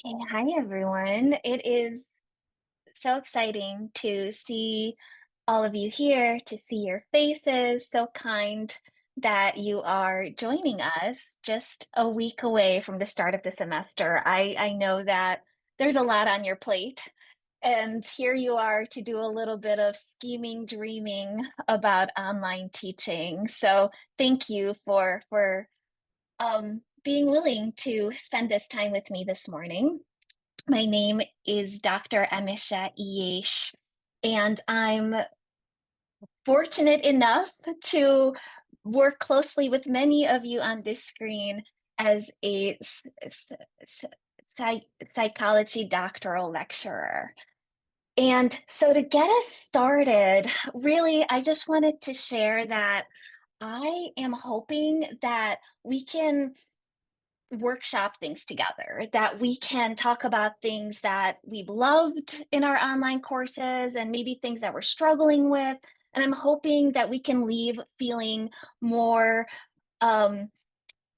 Okay, hi everyone. It is so exciting to see all of you here, to see your faces. So kind that you are joining us just a week away from the start of the semester. I know that there's a lot on your plate, and here you are to do a little bit of scheming, dreaming about online teaching. So thank you for being willing to spend this time with me this morning. My name is Dr. Emese Ilyes, and I'm fortunate enough to work closely with many of you on this screen as a psychology doctoral lecturer. And so to get us started, really, I just wanted to share that I am hoping that we can workshop things together, that we can talk about things that we've loved in our online courses and maybe things that we're struggling with. And I'm hoping that we can leave feeling more um,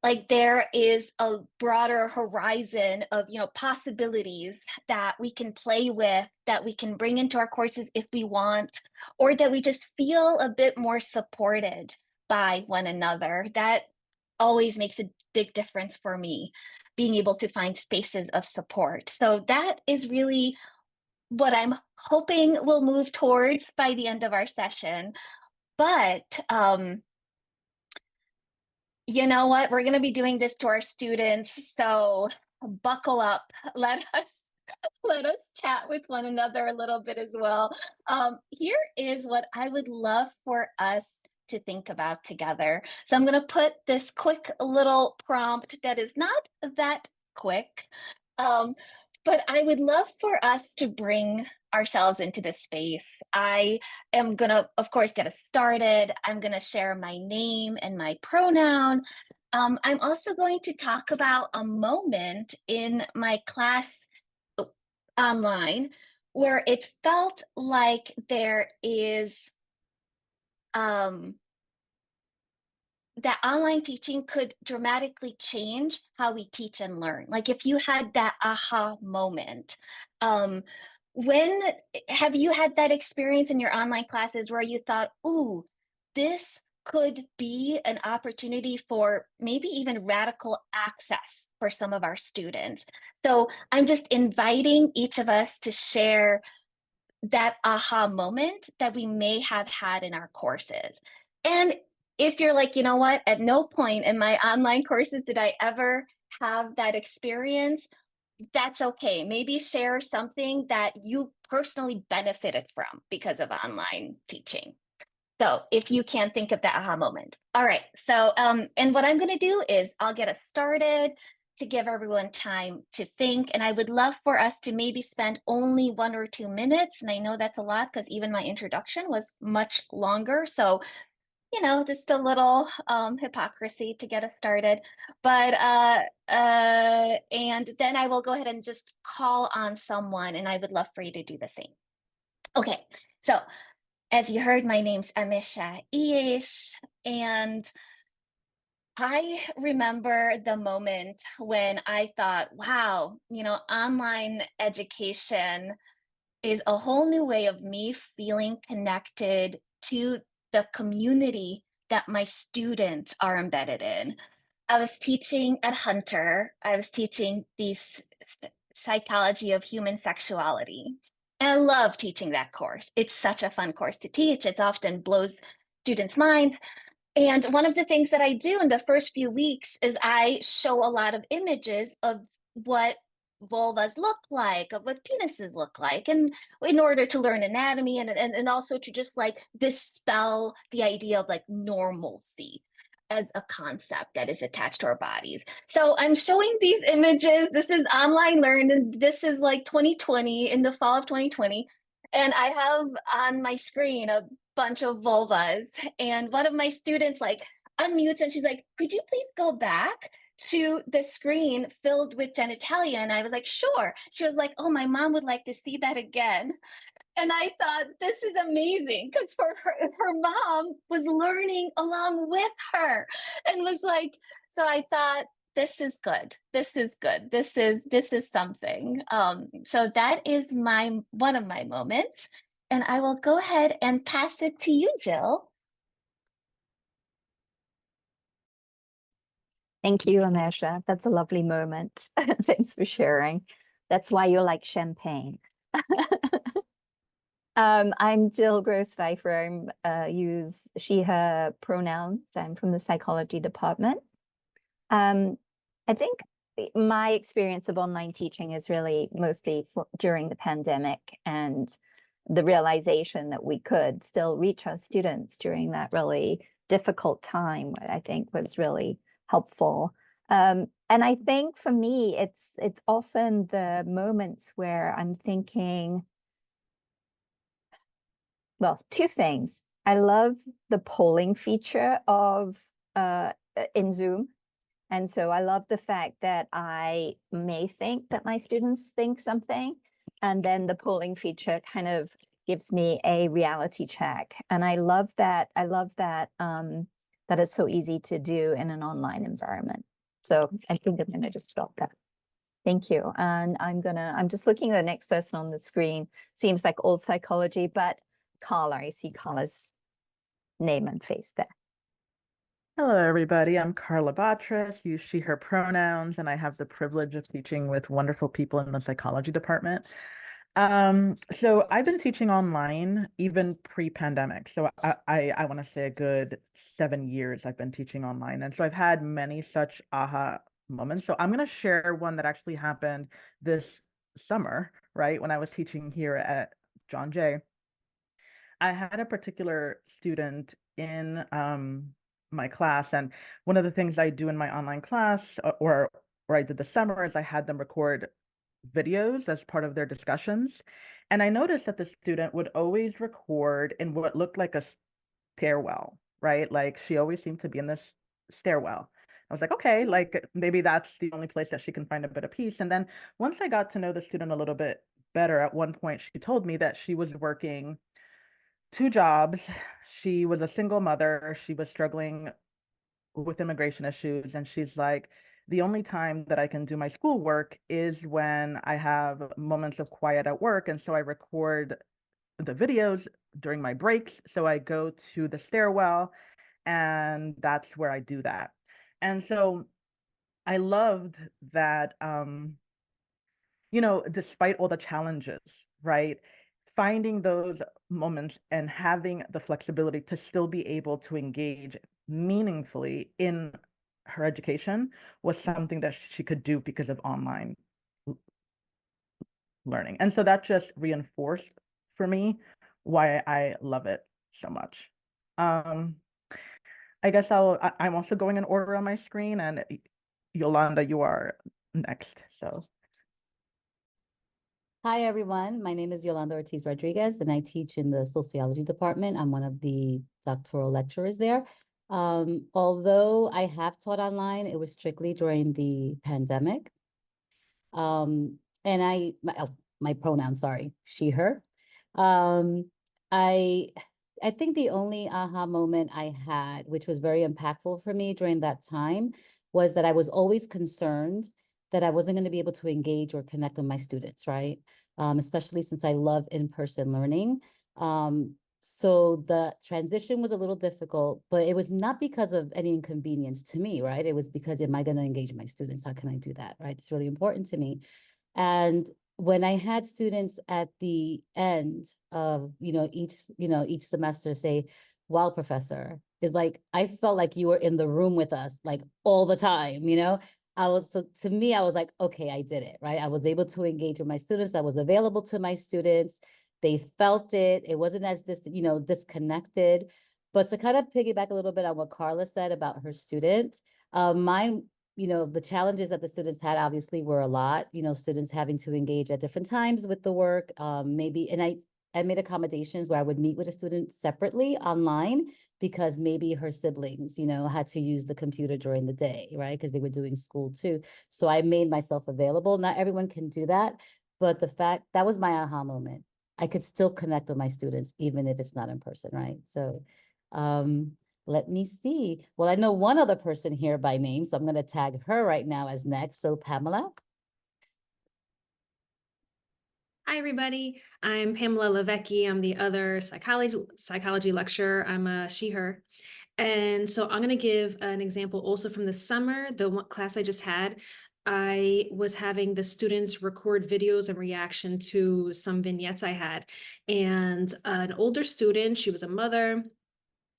like there is a broader horizon of possibilities that we can play with, that we can bring into our courses if we want, or that we just feel a bit more supported by one another. That always makes a big difference for me, being able to find spaces of support. So that is really what I'm hoping we'll move towards by the end of our session. But you know what? We're going to be doing this to our students, so buckle up. Let us chat with one another a little bit as well. Here is what I would love for us to think about together. So I'm going to put this quick little prompt that is not that quick, um, but I would love for us to bring ourselves into this space. I am going to, of course, get us started. I'm going to share my name and my pronoun. I'm also going to talk about a moment in my class online where it felt like there is um, that online teaching could dramatically change how we teach and learn. Like if you had that aha moment, um, when have you had that experience in your online classes where you thought, "Ooh, this could be an opportunity for maybe even radical access for some of our students." So I'm just inviting each of us to share that aha moment that we may have had in our courses. And if you're like, you know what, at no point in my online courses did I ever have that experience, that's okay. Maybe share something that you personally benefited from because of online teaching. So if you can think of that aha moment. All right. So, and what I'm going to do is I'll get us started to give everyone time to think. And I would love for us to maybe spend only 1 or 2 minutes. And I know that's a lot because even my introduction was much longer. So, just a little hypocrisy to get us started. But, and then I will go ahead and just call on someone. And I would love for you to do the same. Okay. So, as you heard, my name's Emese Ilyes, and I remember the moment when I thought, wow, online education is a whole new way of me feeling connected to the community that my students are embedded in. I was teaching at Hunter. I was teaching psychology of human sexuality. And I love teaching that course. It's such a fun course to teach. It often blows students' minds. And one of the things that I do in the first few weeks is I show a lot of images of what vulvas look like, of what penises look like, and in order to learn anatomy and also to just like dispel the idea of like normalcy as a concept that is attached to our bodies. So I'm showing these images. This is online learn, and this is like 2020, in the fall of 2020. And I have on my screen a bunch of vulvas. And one of my students like unmutes and she's like, "Could you please go back to the screen filled with genitalia?" And I was like, "Sure." She was like, "Oh, my mom would like to see that again." And I thought, this is amazing because for her mom was learning along with her and was like, so I thought this is good. This is good. This is something. So that is my one of my moments. And I will go ahead and pass it to you, Jill. Thank you, Emese. That's a lovely moment. Thanks for sharing. That's why you're like champagne. I'm Jill Gross-Pfeiffer. I use she, her pronouns. I'm from the psychology department. I think my experience of online teaching is really mostly during the pandemic and the realization that we could still reach our students during that really difficult time, I think was really helpful. And I think for me, it's often the moments where I'm thinking, well, two things. I love the polling feature of in Zoom. And so I love the fact that I may think that my students think something, and then the polling feature kind of gives me a reality check. And I love that. I love that that it's so easy to do in an online environment. So I think I'm gonna just stop that. Thank you. And I'm just looking at the next person on the screen. Seems like old psychology, but Carla, I see Carla's name and face there. Hello, everybody. I'm Carla Batras, use she, her pronouns, and I have the privilege of teaching with wonderful people in the psychology department. So I've been teaching online even pre-pandemic. So I want to say a good 7 years I've been teaching online. And so I've had many such aha moments. So I'm going to share one that actually happened this summer, right? When I was teaching here at John Jay. I had a particular student in my class, and one of the things I do in my online class, or I did this summer, is I had them record videos as part of their discussions. And I noticed that the student would always record in what looked like a stairwell, right? Like she always seemed to be in this stairwell. I was like, okay, like maybe that's the only place that she can find a bit of peace. And then once I got to know the student a little bit better, at one point she told me that she was working two jobs. She was a single mother. She was struggling with immigration issues. And she's like, the only time that I can do my schoolwork is when I have moments of quiet at work. And so I record the videos during my breaks. So I go to the stairwell, and that's where I do that. And so I loved that, despite all the challenges, right? Finding those moments and having the flexibility to still be able to engage meaningfully in her education was something that she could do because of online learning. And so that just reinforced for me why I love it so much. I guess I'm also going in order on my screen, and Yolanda, you are next. So Hi, everyone. My name is Yolanda Ortiz Rodriguez, and I teach in the sociology department. I'm one of the doctoral lecturers there. Although I have taught online, it was strictly during the pandemic. And my pronouns, sorry, she, her. Um, I I think the only aha moment I had, which was very impactful for me during that time, was that I was always concerned that I wasn't going to be able to engage or connect with my students, right? Especially since I love in-person learning. So the transition was a little difficult, but it was not because of any inconvenience to me, right? It was because, am I going to engage my students? How can I do that, right? It's really important to me. And when I had students at the end of, each semester say, wow, professor, is like, I felt like you were in the room with us, like all the time, so to me, I was like, okay, I did it, right? I was able to engage with my students. I was available to my students. They felt it. It wasn't as disconnected. But to kind of piggyback a little bit on what Carla said about her student, mine, the challenges that the students had obviously were a lot, students having to engage at different times with the work, maybe, and I made accommodations where I would meet with a student separately online because maybe her siblings, had to use the computer during the day, right? Because they were doing school too. So I made myself available. Not everyone can do that, but the fact that was my aha moment. I could still connect with my students, even if it's not in person, right? So Let me see. Well, I know one other person here by name, so I'm going to tag her right now as next. So Pamela. Hi, everybody. I'm Pamela Levecki. I'm the other psychology lecturer. I'm a she, her. And so I'm going to give an example also from the summer, the one class I just had. I was having the students record videos in reaction to some vignettes I had. And an older student, she was a mother,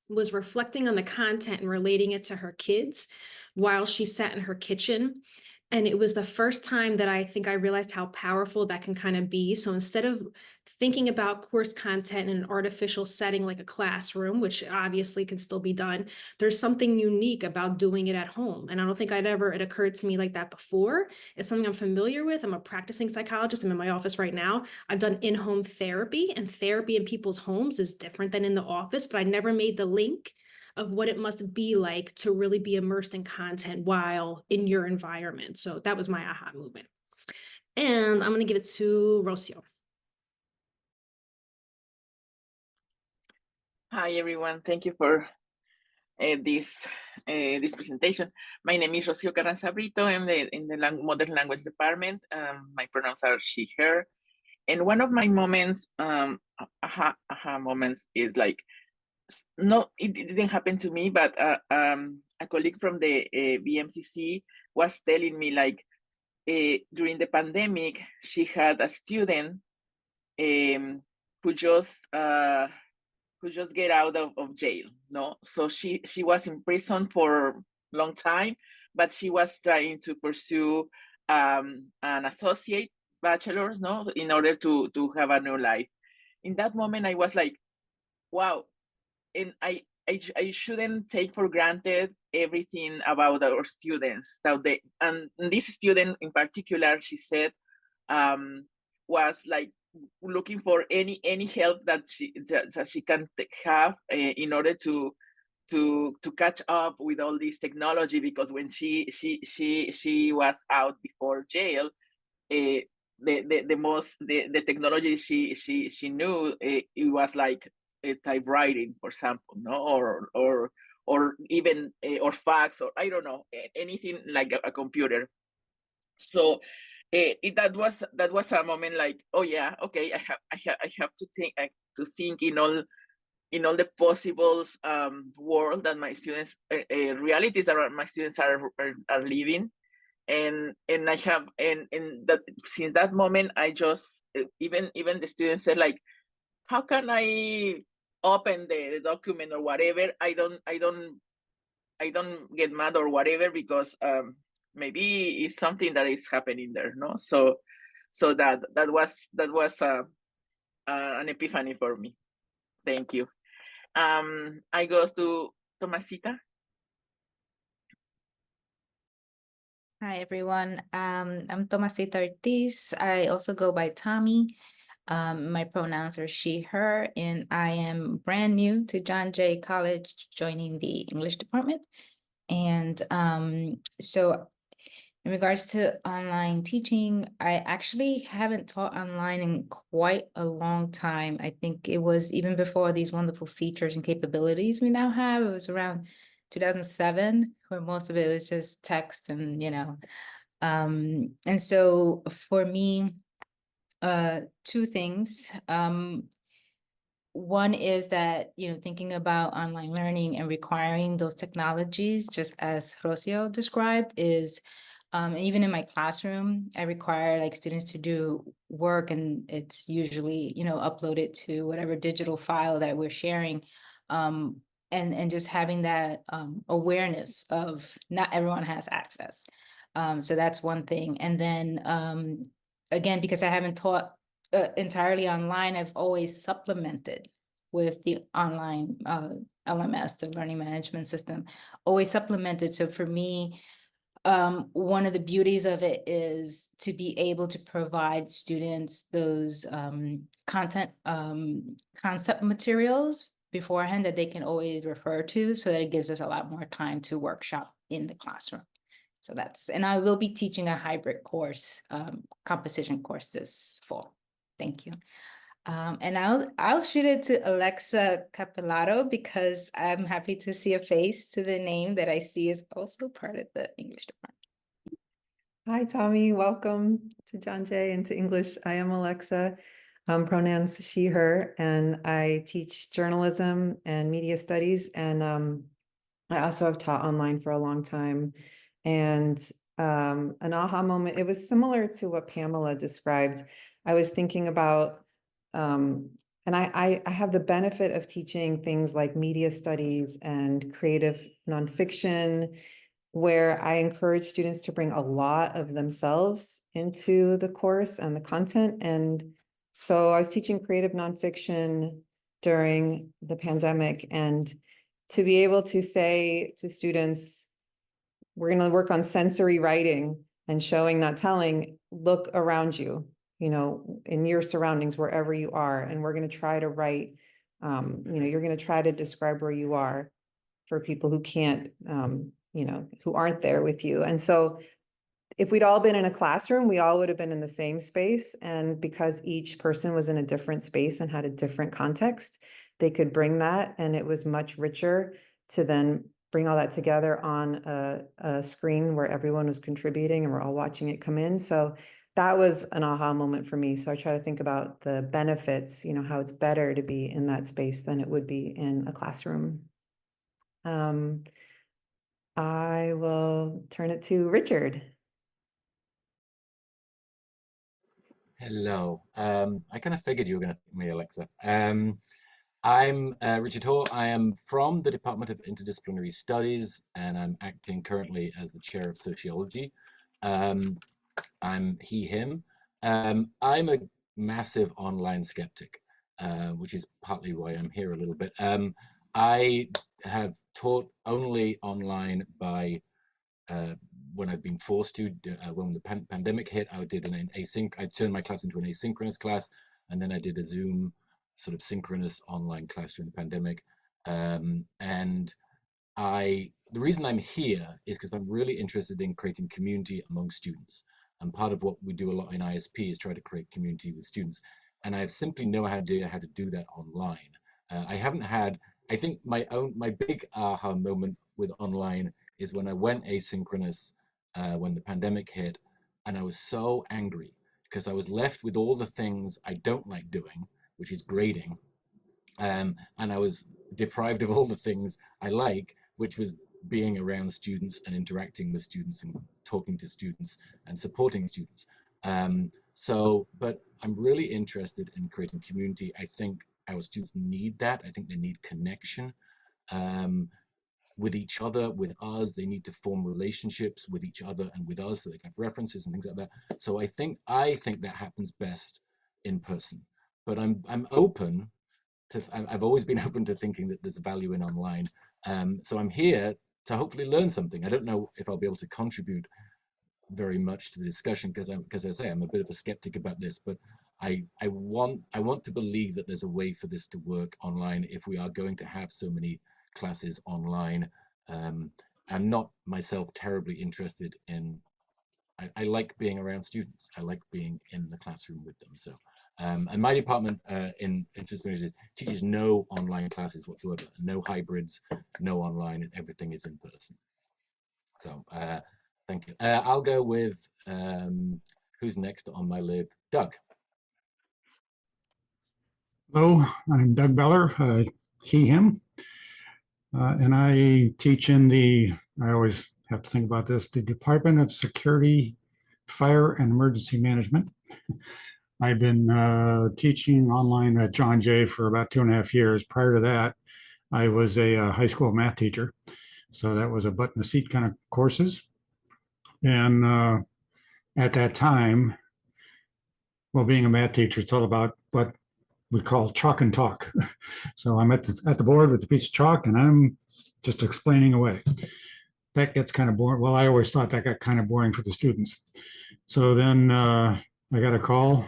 was reflecting on the content and relating it to her kids while she sat in her kitchen. And it was the first time that I think I realized how powerful that can kind of be. So instead of thinking about course content in an artificial setting like a classroom, which obviously can still be done, there's something unique about doing it at home. And I don't think it occurred to me like that before. It's something I'm familiar with. I'm a practicing psychologist. I'm in my office right now. I've done in-home therapy, and therapy in people's homes is different than in the office, but I never made the link of what it must be like to really be immersed in content while in your environment. So that was my aha moment. And I'm going to give it to Rocio. Hi, everyone. Thank you for this presentation. My name is Rocio Carranza Brito. I'm in the Modern Language Department. My pronouns are she, her. And one of my moments, aha moments is like, no, it didn't happen to me, but a colleague from the BMCC was telling me like, during the pandemic, she had a student who just get out of jail. No, so she was in prison for a long time, but she was trying to pursue an associate bachelor's, no, in order to have a new life. In that moment, I was like, wow, and I shouldn't take for granted everything about our students. That they, and this student in particular, she said, was like looking for any help that she can have in order to catch up with all this technology, because when she was out before jail, uh, the technology she knew, it was like typewriting, for example, no, or even or fax, or I don't know, anything like a computer. So that was a moment like, oh yeah, okay, I have to think in all the possible world that my students realities that my students are living. And I have and that since that moment I just even the students said like, how can I open the document or whatever? I don't get mad or whatever, because maybe it's something that is happening there, no? So that was an epiphany for me. Thank you. I go to Tomasita. Hi, everyone. I'm Tomasita Ortiz. I also go by Tommy. My pronouns are she, her, and I am brand new to John Jay College, joining the English department. And so in regards to online teaching, I actually haven't taught online in quite a long time. I think it was even before these wonderful features and capabilities we now have. It was around 2007, where most of it was just text and, and so for me, two things. One is that, thinking about online learning and requiring those technologies, just as Rocio described, is even in my classroom, I require like students to do work, and it's usually, uploaded to whatever digital file that we're sharing. And just having that awareness of not everyone has access. So that's one thing. And then again, because I haven't taught entirely online, I've always supplemented with the online LMS, the learning management system, always supplemented. So for me, one of the beauties of it is to be able to provide students those concept materials beforehand that they can always refer to, so that it gives us a lot more time to workshop in the classroom. So and I will be teaching a hybrid course, composition course this fall. Thank you. And I'll shoot it to Alexa Capellato because I'm happy to see a face to the name that I see is also part of the English department. Hi, Tommy. Welcome to John Jay and to English. I am Alexa, pronouns she, her, and I teach journalism and media studies. And I also have taught online for a long time. And an aha moment, it was similar to what Pamela described. I was thinking about, and I have the benefit of teaching things like media studies and creative nonfiction, where I encourage students to bring a lot of themselves into the course and the content. And so I was teaching creative nonfiction during the pandemic, and to be able to say to students, we're going to work on sensory writing and showing, not telling, look around you, in your surroundings, wherever you are. And we're going to try to write, you're going to try to describe where you are for people who can't, who aren't there with you. And so if we'd all been in a classroom, we all would have been in the same space. And because each person was in a different space and had a different context, they could bring that. And it was much richer to then bring all that together on a screen where everyone was contributing and we're all watching it come in. So that was an aha moment for me. So I try to think about the benefits, how it's better to be in that space than it would be in a classroom. I will turn it to Richard. Hello. I kind of figured you were going to pick me, Alexa. I'm Richard Hoare. I am from the Department of Interdisciplinary Studies, and I'm acting currently as the chair of sociology. I'm he, him. I'm a massive online skeptic, which is partly why I'm here a little bit. I have taught only online by when I've been forced to. When the pandemic hit, I did an I turned my class into an asynchronous class, and then I did a Zoom sort of synchronous online class during the pandemic. And the reason I'm here is because I'm really interested in creating community among students. And part of what we do a lot in ISP is try to create community with students. And I have simply no idea how to do that online. I haven't had, I think my big aha moment with online is when I went asynchronous when the pandemic hit, and I was so angry because I was left with all the things I don't like doing, which is grading, and I was deprived of all the things I like, which was being around students and interacting with students and talking to students and supporting students. But I'm really interested in creating community. I think our students need that. I think they need connection with each other, with us. They need to form relationships with each other and with us so they can have references and things like that. So I think that happens best in person. But I'm open to, I've always been open to thinking that there's value in online. So I'm here to hopefully learn something. I don't know if I'll be able to contribute very much to the discussion because I say I'm a bit of a skeptic about this, but I want to believe that there's a way for this to work online if we are going to have so many classes online. I'm not myself terribly interested in, I like being around students. I like being in the classroom with them. So, and my department in interdisciplinary teaches no online classes whatsoever, no hybrids, no online, and everything is in person. So, thank you. I'll go with who's next on my list? Doug. Hello, I'm Doug Beller, he, him. And I teach in I always have to think about this, the Department of Security, Fire and Emergency Management. I've been teaching online at John Jay for about 2.5 years. Prior to that, I was a high school math teacher. So that was a butt in the seat kind of courses. And at that time, well, being a math teacher, it's all about what we call chalk and talk. So I'm at the board with a piece of chalk and I'm just explaining away. That gets kind of boring. Well, I always thought that got kind of boring for the students. So then I got a call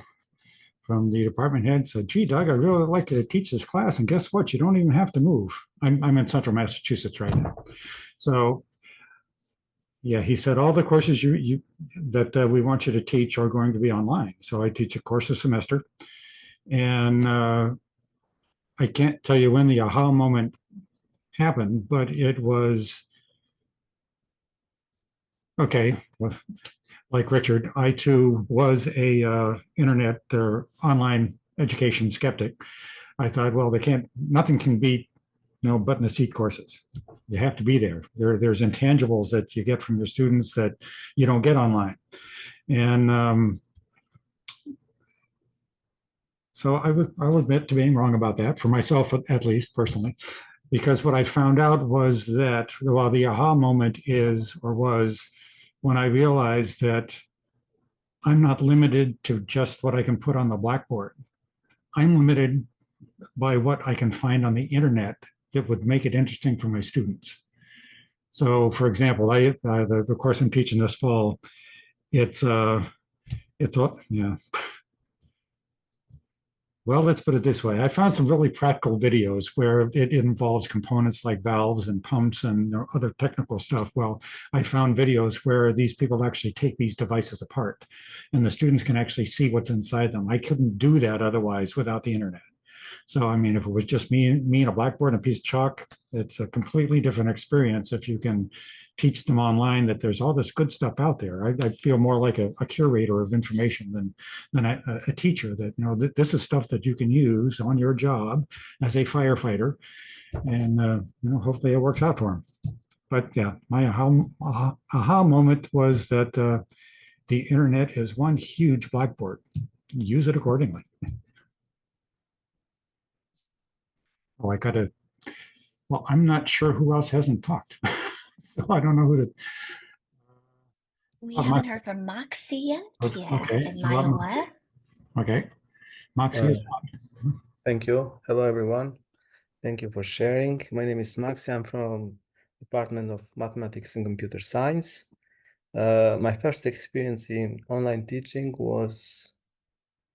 from the department head, said, gee, Doug, I really like to teach this class. And guess what? You don't even have to move. I'm in central Massachusetts right now. So yeah, he said, all the courses that we want you to teach are going to be online. So I teach a course a semester. And I can't tell you when the aha moment happened, but it was okay. Well, like Richard, I too was a internet or online education skeptic. I thought, well, nothing can beat, butt in the seat courses. You have to be there. There's intangibles that you get from your students that you don't get online. And so I'll admit to being wrong about that, for myself at least personally, because what I found out was that, well, the aha moment was when I realized that I'm not limited to just what I can put on the blackboard. I'm limited by what I can find on the internet that would make it interesting for my students. So, for example, the course I'm teaching this fall, it's yeah. Well, let's put it this way. I found some really practical videos where it involves components like valves and pumps and other technical stuff. Well, I found videos where these people actually take these devices apart and the students can actually see what's inside them. I couldn't do that otherwise without the internet. So, I mean, if it was just me and a blackboard and a piece of chalk, it's a completely different experience if you can teach them online that there's all this good stuff out there. I feel more like a curator of information than a teacher that, this is stuff that you can use on your job as a firefighter. And, hopefully it works out for them. But yeah, my aha moment was that the internet is one huge blackboard. Use it accordingly. Oh, well, I'm not sure who else hasn't talked. So I don't know who to. We Oh, haven't Moxie. heard from Moxie yet. Yeah, Okay. and Well, Myola. okay. Moxie is Thank you. Hello, everyone. Thank you for sharing. My name is Maxi. I'm from Department of Mathematics and Computer Science. My first experience in online teaching was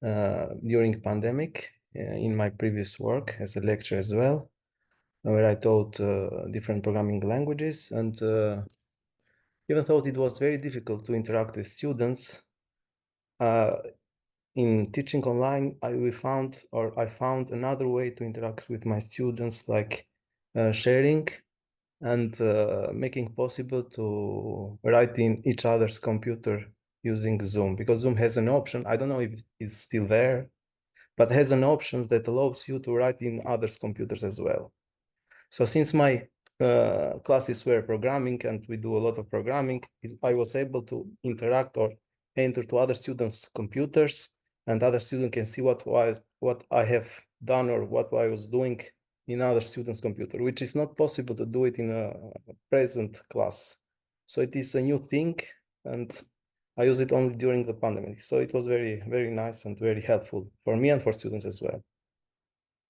during pandemic in my previous work as a lecturer as well, where I taught different programming languages, and even though it was very difficult to interact with students, in teaching online, I found another way to interact with my students, like sharing and making possible to write in each other's computer using Zoom, because Zoom has an option. I don't know if it's still there, but has an option that allows you to write in others' computers as well. So since my classes were programming and we do a lot of programming, I was able to interact or enter to other students' computers, and other students can see what I have done or what I was doing in other students' computer, which is not possible to do it in a present class. So it is a new thing, and I use it only during the pandemic. So it was very, very nice and very helpful for me and for students as well.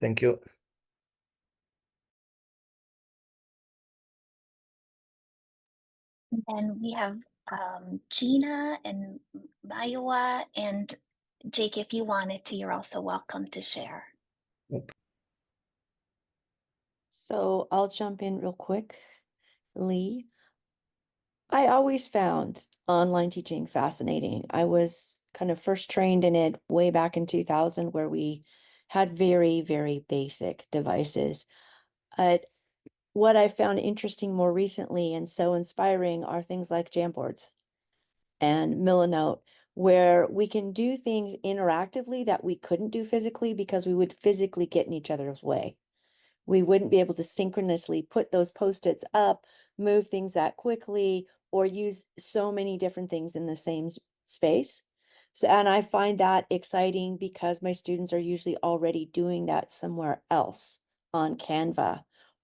Thank you. And then we have Gina and Myola, and Jake, if you wanted to, you're also welcome to share. So I'll jump in real quick. Lee, I always found online teaching fascinating. I was kind of first trained in it way back in 2000, where we had very, very basic devices. What I found interesting more recently and so inspiring are things like Jamboards and Milanote, where we can do things interactively that we couldn't do physically because we would physically get in each other's way. We wouldn't be able to synchronously put those post-its up, move things that quickly, or use so many different things in the same space. So, and I find that exciting because my students are usually already doing that somewhere else on Canva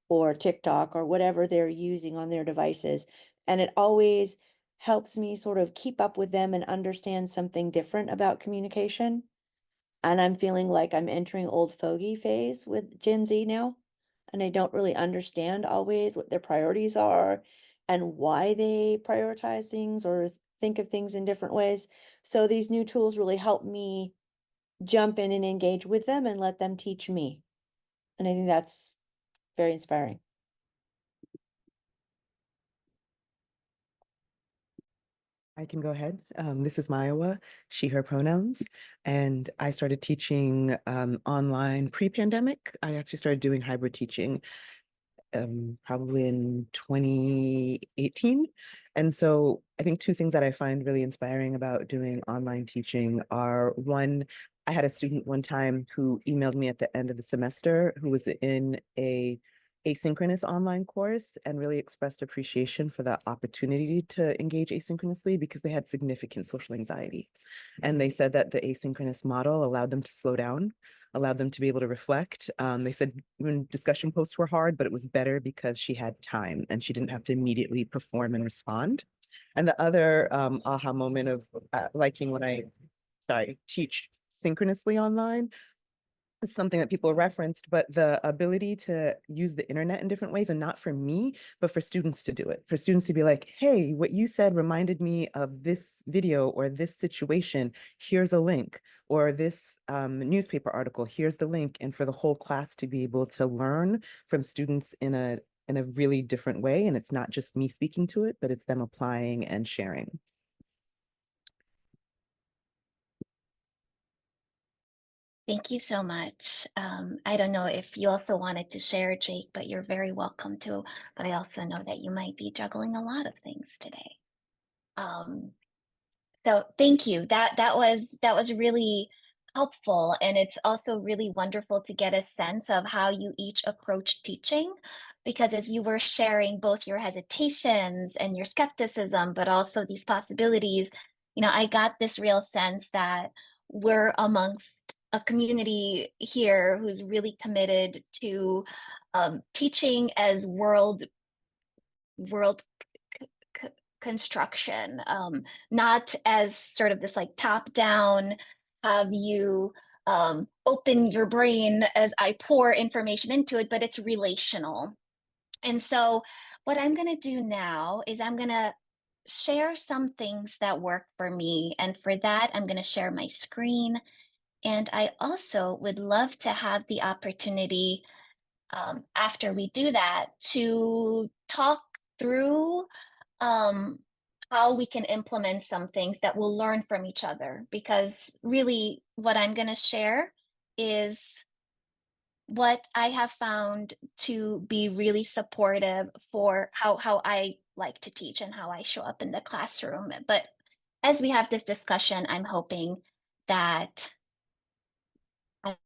or TikTok or whatever they're using on their devices. And it always helps me sort of keep up with them and understand something different about communication. And I'm feeling like I'm entering old fogey phase with Gen Z now. And I don't really understand always what their priorities are and why they prioritize things or think of things in different ways. So these new tools really help me jump in and engage with them and let them teach me. And I think that's very inspiring. I can go ahead. This is Maiwa, she, her pronouns. And I started teaching online pre-pandemic. I actually started doing hybrid teaching probably in 2018. And so I think two things that I find really inspiring about doing online teaching are, one, I had a student one time who emailed me at the end of the semester who was in a asynchronous online course and really expressed appreciation for the opportunity to engage asynchronously because they had significant social anxiety. And they said that the asynchronous model allowed them to slow down, allowed them to be able to reflect. They said when discussion posts were hard, but it was better because she had time and she didn't have to immediately perform and respond. And the other aha moment of liking when I teach synchronously online is something that people referenced, but the ability to use the internet in different ways, and not for me, but for students to do it, for students to be like, hey, what you said reminded me of this video or this situation, here's a link, or this newspaper article, here's the link, and for the whole class to be able to learn from students in a really different way. And it's not just me speaking to it, but it's them applying and sharing. Thank you so much. I don't know if you also wanted to share, Jake, but you're very welcome to. But I also know that you might be juggling a lot of things today. So thank you. That was really helpful, and it's also really wonderful to get a sense of how you each approach teaching, because as you were sharing both your hesitations and your skepticism, but also these possibilities, I got this real sense that we're amongst a community here who's really committed to teaching as world construction, not as sort of this like top down, have you open your brain as I pour information into it, but it's relational. And so what I'm going to do now is I'm going to share some things that work for me. And for that, I'm going to share my screen. And I also would love to have the opportunity after we do that to talk through how we can implement some things that we'll learn from each other. Because really what I'm going to share is what I have found to be really supportive for how I like to teach and how I show up in the classroom. But as we have this discussion, I'm hoping that I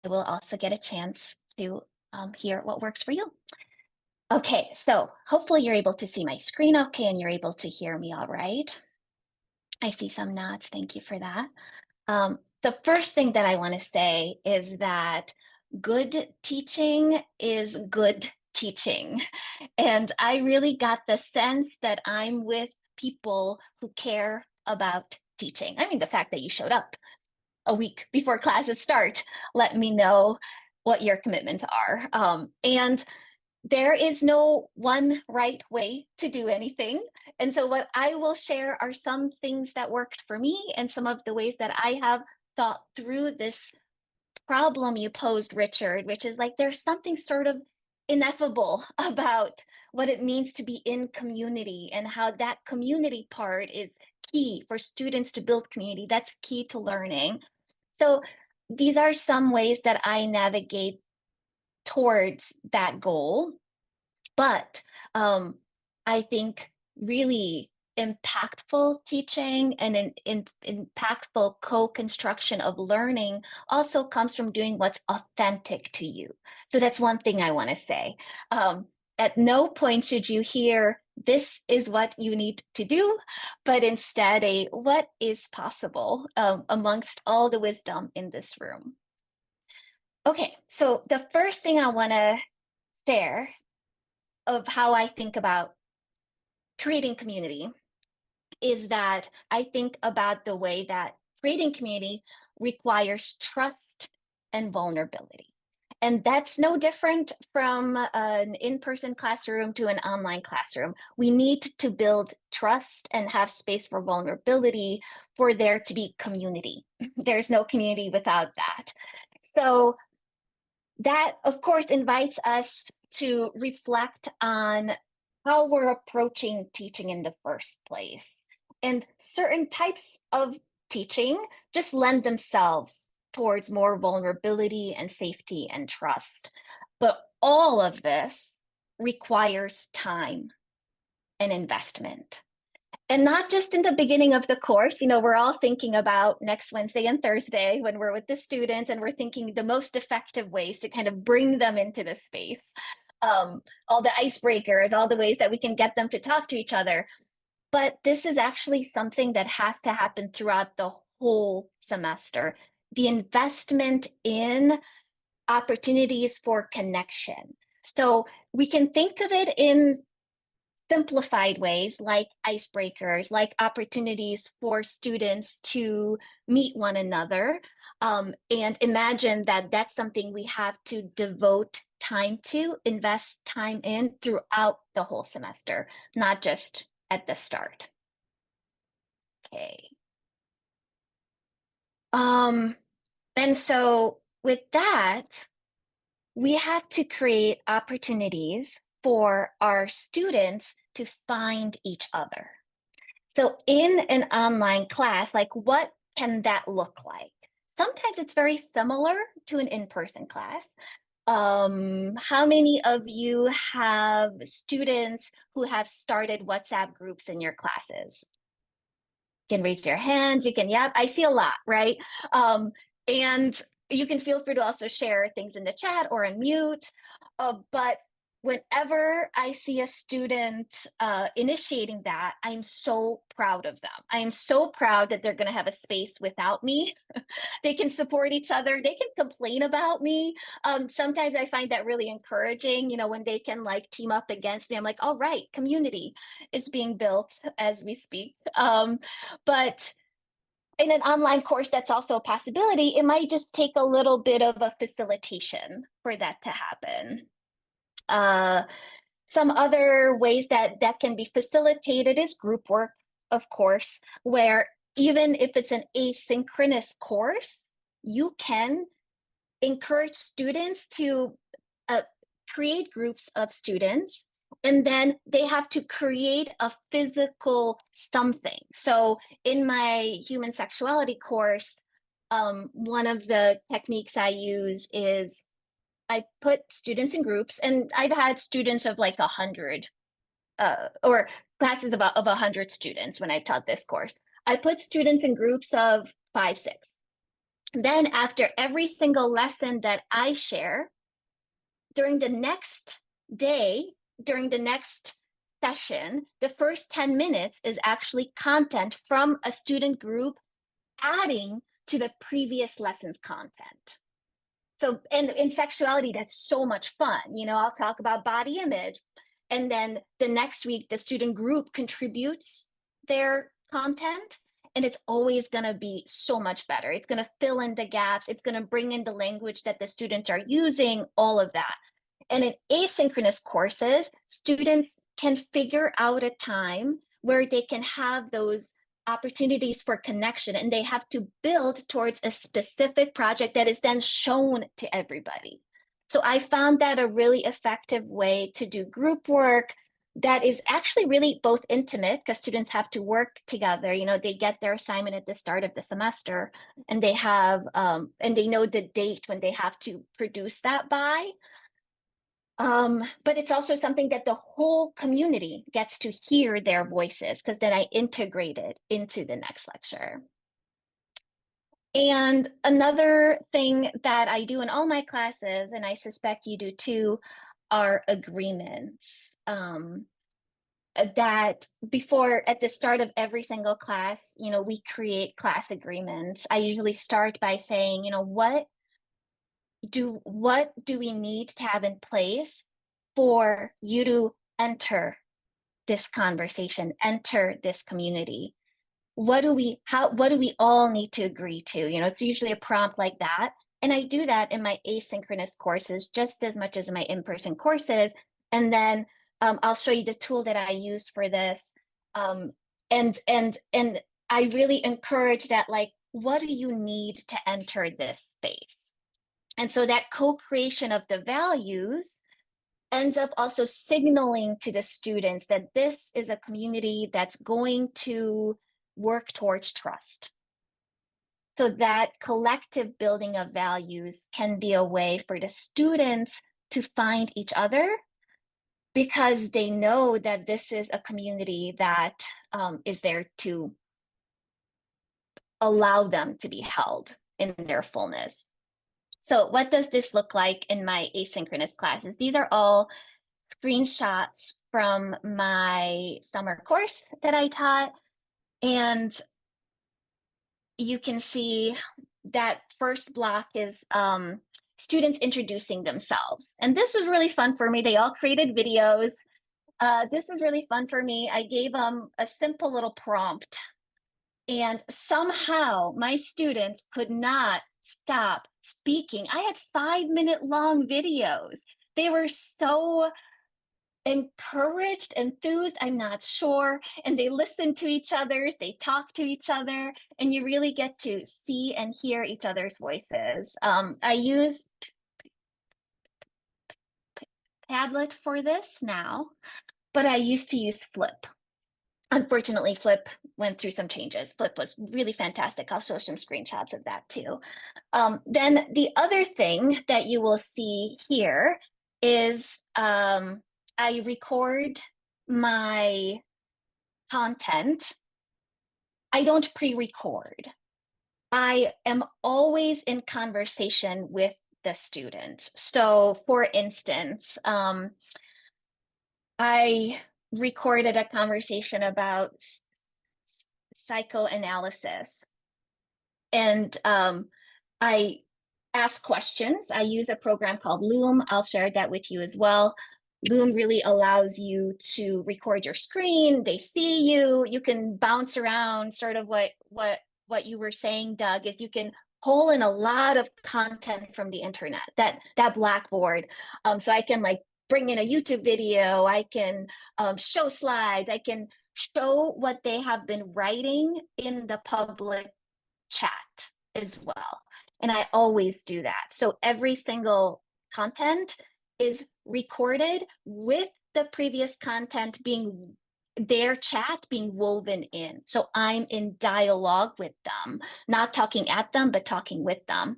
will also get a chance to hear what works for you. Okay, so hopefully you're able to see my screen okay and you're able to hear me all right. I see some nods, thank you for that. The first thing that I want to say is that good teaching is good teaching. And I really got the sense that I'm with people who care about teaching. I mean, the fact that you showed up a week before classes start, let me know what your commitments are. And there is no one right way to do anything. And so what I will share are some things that worked for me and some of the ways that I have thought through this problem you posed, Richard, which is like there's something sort of ineffable about what it means to be in community and how that community part is key for students to build community. That's key to learning. So these are some ways that I navigate towards that goal. But I think really impactful teaching and an impactful co-construction of learning also comes from doing what's authentic to you. So that's one thing I want to say. At no point should you hear this is what you need to do, but instead what is possible amongst all the wisdom in this room. Okay, so the first thing I want to share of how I think about creating community is that I think about the way that creating community requires trust and vulnerability. And that's no different from an in-person classroom to an online classroom. We need to build trust and have space for vulnerability for there to be community. There's no community without that. So that, of course, invites us to reflect on how we're approaching teaching in the first place. And certain types of teaching just lend themselves towards more vulnerability and safety and trust. But all of this requires time and investment. And not just in the beginning of the course, we're all thinking about next Wednesday and Thursday when we're with the students, and we're thinking the most effective ways to kind of bring them into the space. All the icebreakers, all the ways that we can get them to talk to each other. But this is actually something that has to happen throughout the whole semester. The investment in opportunities for connection. So we can think of it in simplified ways like icebreakers, like opportunities for students to meet one another. And imagine that that's something we have to devote time to, invest time in throughout the whole semester, not just at the start. Okay. And so with that, we have to create opportunities for our students to find each other. So in an online class, like what can that look like? Sometimes it's very similar to an in-person class. How many of you have students who have started WhatsApp groups in your classes? You can raise your hands, you can, I see a lot, right? And you can feel free to also share things in the chat or unmute. But whenever I see a student initiating that, I'm so proud of them. I am so proud that they're going to have a space without me. They can support each other. They can complain about me. Sometimes I find that really encouraging, when they can like team up against me. I'm like, all right, community is being built as we speak. But in an online course, that's also a possibility. It might just take a little bit of a facilitation for that to happen. Some other ways that can be facilitated is group work, of course, where even if it's an asynchronous course, you can encourage students to create groups of students, and then they have to create a physical something. So in my human sexuality course, one of the techniques I use is I put students in groups, and I've had students of like 100 or classes of 100 students when I've taught this course. I put students in groups of 5, 6. Then after every single lesson that I share, during the next day, during the next session, the first 10 minutes is actually content from a student group adding to the previous lesson's content. So, and in sexuality, that's so much fun. I'll talk about body image, and then the next week, the student group contributes their content, and it's always going to be so much better. It's going to fill in the gaps. It's going to bring in the language that the students are using, all of that. And in asynchronous courses, students can figure out a time where they can have those opportunities for connection, and they have to build towards a specific project that is then shown to everybody. So I found that a really effective way to do group work that is actually really both intimate, because students have to work together. They get their assignment at the start of the semester, and they have and they know the date when they have to produce that by. But it's also something that the whole community gets to hear their voices, because then I integrate it into the next lecture. And another thing that I do in all my classes, and I suspect you do too, are agreements. That before, at the start of every single class, we create class agreements. I usually start by saying, what do we need to have in place for you to enter this conversation, enter this community? What do we all need to agree to? It's usually a prompt like that. And I do that in my asynchronous courses just as much as in my in-person courses. And then I'll show you the tool that I use for this. And I really encourage that, like, what do you need to enter this space? And so that co-creation of the values ends up also signaling to the students that this is a community that's going to work towards trust. So that collective building of values can be a way for the students to find each other, because they know that this is a community that is there to allow them to be held in their fullness. So what does this look like in my asynchronous classes? These are all screenshots from my summer course that I taught. And you can see that first block is students introducing themselves. And this was really fun for me. They all created videos. This was really fun for me. I gave them a simple little prompt, and somehow my students could not stop speaking. I had 5-minute long videos. They were so encouraged, enthused, I'm not sure. And they listen to each other, they talk to each other, and you really get to see and hear each other's voices. I use Padlet for this now, but I used to use Flip. Unfortunately, Flip went through some changes. Flip was really fantastic. I'll show some screenshots of that too. Then the other thing that you will see here is I record my content. I don't pre-record. I am always in conversation with the student. So for instance, I recorded a conversation about psychoanalysis. And I ask questions. I use a program called Loom. I'll share that with you as well. Loom really allows you to record your screen. They see you. You can bounce around. Sort of what you were saying, Doug, is you can pull in a lot of content from the internet. That Blackboard. So I can like bring in a YouTube video. I can show slides. I can show what they have been writing in the public chat as well. And I always do that. So every single content is recorded with the previous content being their chat being woven in. So I'm in dialogue with them, not talking at them, but talking with them.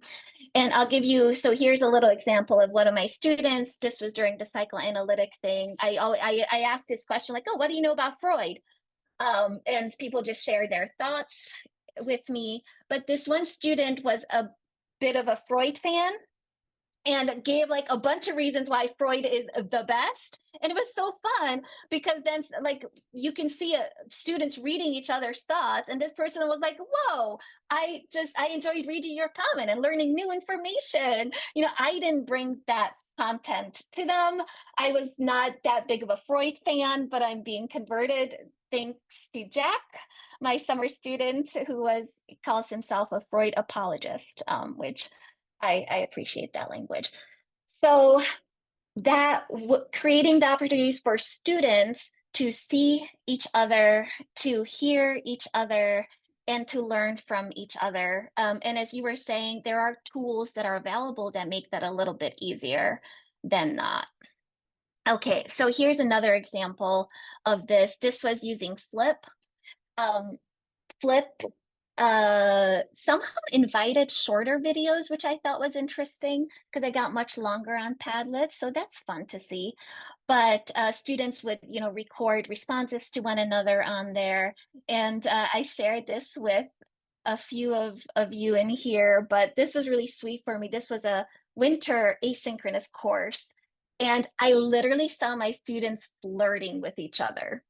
And I'll give you, so here's a little example of one of my students. This was during the psychoanalytic thing. I asked this question like, oh, what do you know about Freud? And people just shared their thoughts with me. But this one student was a bit of a Freud fan and gave like a bunch of reasons why Freud is the best. And it was so fun because then like you can see students reading each other's thoughts. And this person was like, whoa, I enjoyed reading your comment and learning new information. You know, I didn't bring that content to them. I was not that big of a Freud fan, but I'm being converted thanks to Jack, my summer student, who calls himself a Freud apologist, which I appreciate that language. So that creating the opportunities for students to see each other, to hear each other, and to learn from each other. And as you were saying, there are tools that are available that make that a little bit easier than not. Okay, so here's another example of this. This was using Flip. Flip somehow invited shorter videos, which I thought was interesting because I got much longer on Padlet. So that's fun to see. But students would, you know, record responses to one another on there. And I shared this with a few of you in here, but this was really sweet for me. This was a winter asynchronous course. And I literally saw my students flirting with each other.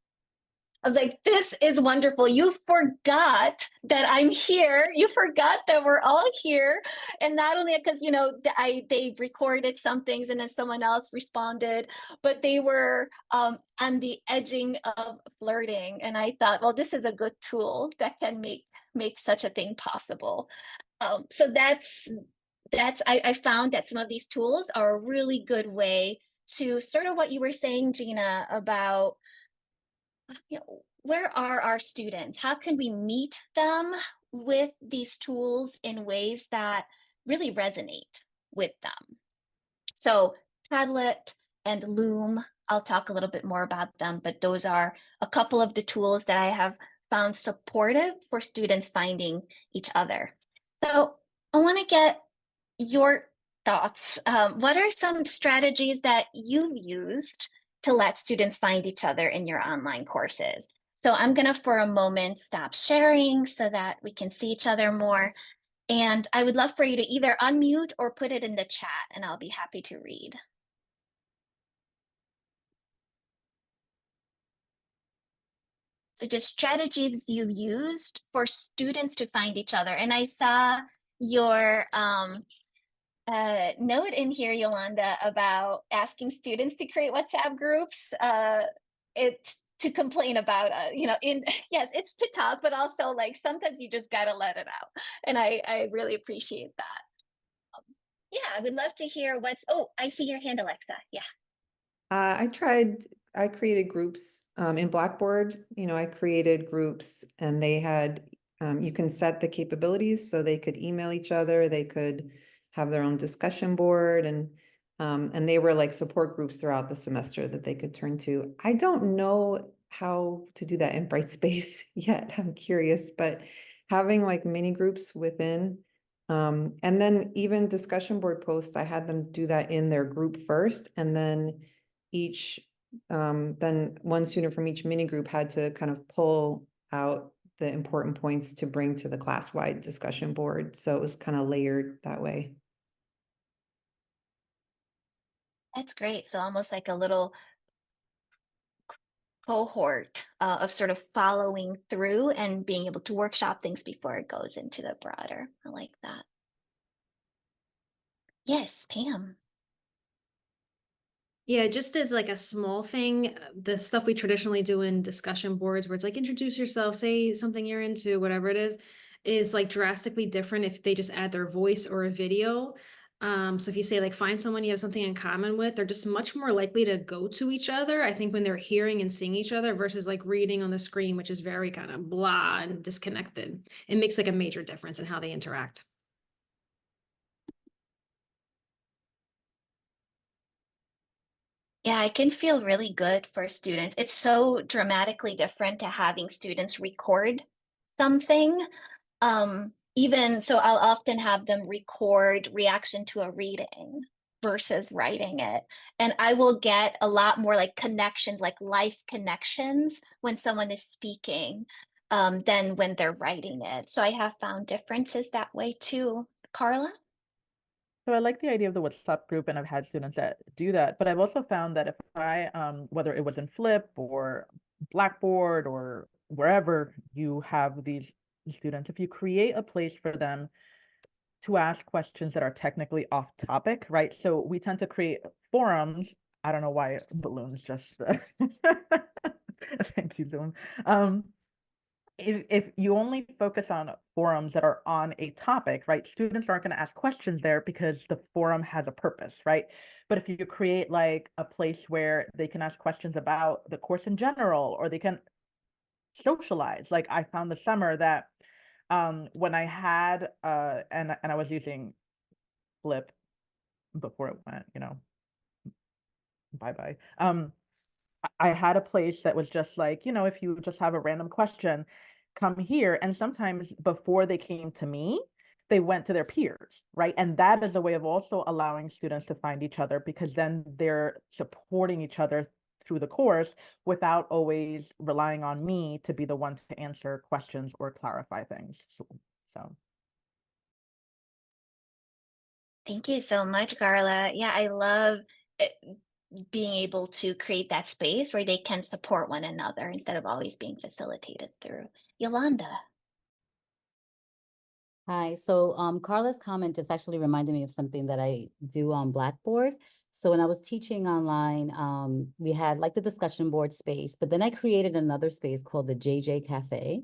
I was like, this is wonderful. You forgot that I'm here. You forgot that we're all here. And not only because, you know, they recorded some things and then someone else responded, but they were on the edging of flirting. And I thought, well, this is a good tool that can make such a thing possible. So I found that some of these tools are a really good way to sort of what you were saying, Gina, about, you know, where are our students? How can we meet them with these tools in ways that really resonate with them? So Padlet and Loom, I'll talk a little bit more about them, but those are a couple of the tools that I have found supportive for students finding each other. So I want to get your thoughts. What are some strategies that you've used to let students find each other in your online courses? So I'm going to, for a moment, stop sharing so that we can see each other more. And I would love for you to either unmute or put it in the chat, and I'll be happy to read. So just strategies you've used for students to find each other. And I saw your note in here, Yolanda, about asking students to create WhatsApp groups. It's to complain about, yes, it's to talk, but also like sometimes you just gotta let it out. And I really appreciate that. Yeah, I would love to hear I see your hand, Alexa. Yeah. I created groups in Blackboard. I created groups and they had, you can set the capabilities so they could email each other, they could have their own discussion board, and they were like support groups throughout the semester that they could turn to. I don't know how to do that in Brightspace yet. I'm curious, but having like mini groups within, and then even discussion board posts, I had them do that in their group first, and then then one student from each mini group had to kind of pull out the important points to bring to the class-wide discussion board. So it was kind of layered that way. That's great. So almost like a little cohort of sort of following through and being able to workshop things before it goes into the broader. I like that. Yes, Pam. Yeah, just as like a small thing, the stuff we traditionally do in discussion boards where it's like introduce yourself, say something you're into, whatever it is like drastically different if they just add their voice or a video. So if you say like find someone you have something in common with, they're just much more likely to go to each other, I think, when they're hearing and seeing each other versus like reading on the screen, which is very kind of blah and disconnected. It makes like a major difference in how they interact. Yeah, it can feel really good for students. It's so dramatically different to having students record something. Even so, I'll often have them record reaction to a reading versus writing it. And I will get a lot more like connections, like life connections when someone is speaking than when they're writing it. So I have found differences that way too. Carla? So I like the idea of the WhatsApp group, and I've had students that do that. But I've also found that if I, whether it was in Flip or Blackboard or wherever you have these students, if you create a place for them to ask questions that are technically off topic, right? So we tend to create forums. I don't know why balloons just, thank you, Zoom. If you only focus on forums that are on a topic, right, students aren't going to ask questions there because the forum has a purpose, right? But if you create like a place where they can ask questions about the course in general, or they can socialize, like I found this summer that when I had and I was using Flip before it went, bye-bye. I had a place that was just like, if you just have a random question, come here. And sometimes before they came to me, they went to their peers, right? And that is a way of also allowing students to find each other, because then they're supporting each other through the course without always relying on me to be the one to answer questions or clarify things. So. Thank you so much, Carla. Yeah, I love being able to create that space where they can support one another instead of always being facilitated through. Yolanda. Hi, so Carla's comment just actually reminded me of something that I do on Blackboard. So when I was teaching online, we had like the discussion board space, but then I created another space called the JJ Cafe.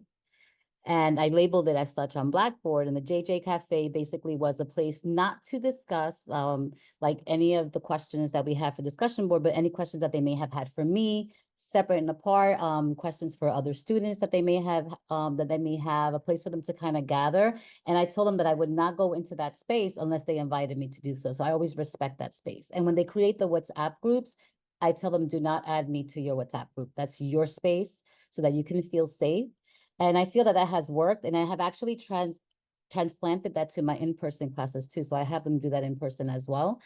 And I labeled it as such on Blackboard. And the JJ Cafe basically was a place not to discuss like any of the questions that we have for discussion board, but any questions that they may have had for me, separate and apart, questions for other students that they may have, a place for them to kind of gather. And I told them that I would not go into that space unless they invited me to do so. So I always respect that space. And when they create the WhatsApp groups, I tell them, do not add me to your WhatsApp group. That's your space so that you can feel safe. And I feel that that has worked, and I have actually transplanted that to my in-person classes too. So I have them do that in person as well,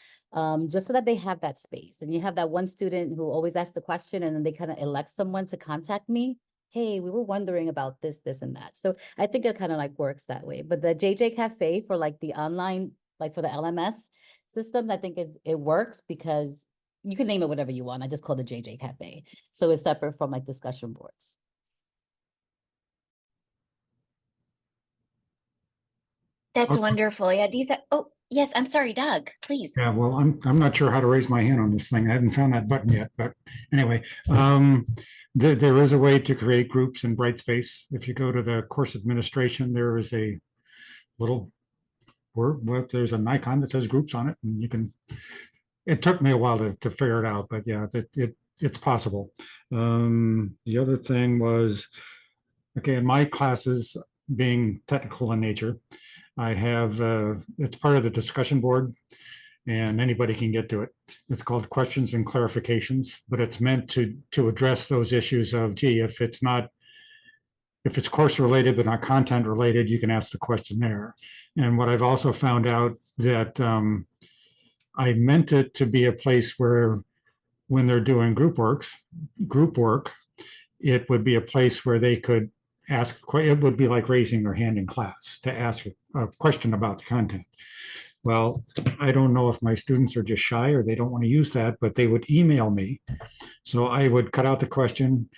just so that they have that space. And you have that one student who always asks the question, and then they kind of elect someone to contact me. Hey, we were wondering about this, this, and that. So I think it kind of like works that way. But the JJ Cafe for like the online, like for the LMS system, I think it works because you can name it whatever you want. I just call it JJ Cafe. So it's separate from like discussion boards. That's Okay. wonderful. Yeah, these are, oh, yes, I'm sorry, Doug, please. Yeah, well, I'm not sure how to raise my hand on this thing. I haven't found that button yet, but anyway, there is a way to create groups in Brightspace. If you go to the course administration, there is a little there's an icon that says groups on it, and you can. It took me a while to figure it out, but yeah, it's possible. The other thing was, okay, in my classes, being technical in nature, I have it's part of the discussion board, and anybody can get to it. It's called questions and clarifications, but it's meant to address those issues of, gee, if it's course related but not content related, you can ask the question there. And what I've also found out that I meant it to be a place where when they're doing group work, it would be a place where they could ask, it would be like raising their hand in class to ask a question about the content. Well, I don't know if my students are just shy or they don't want to use that, but they would email me. So I would cut out the question.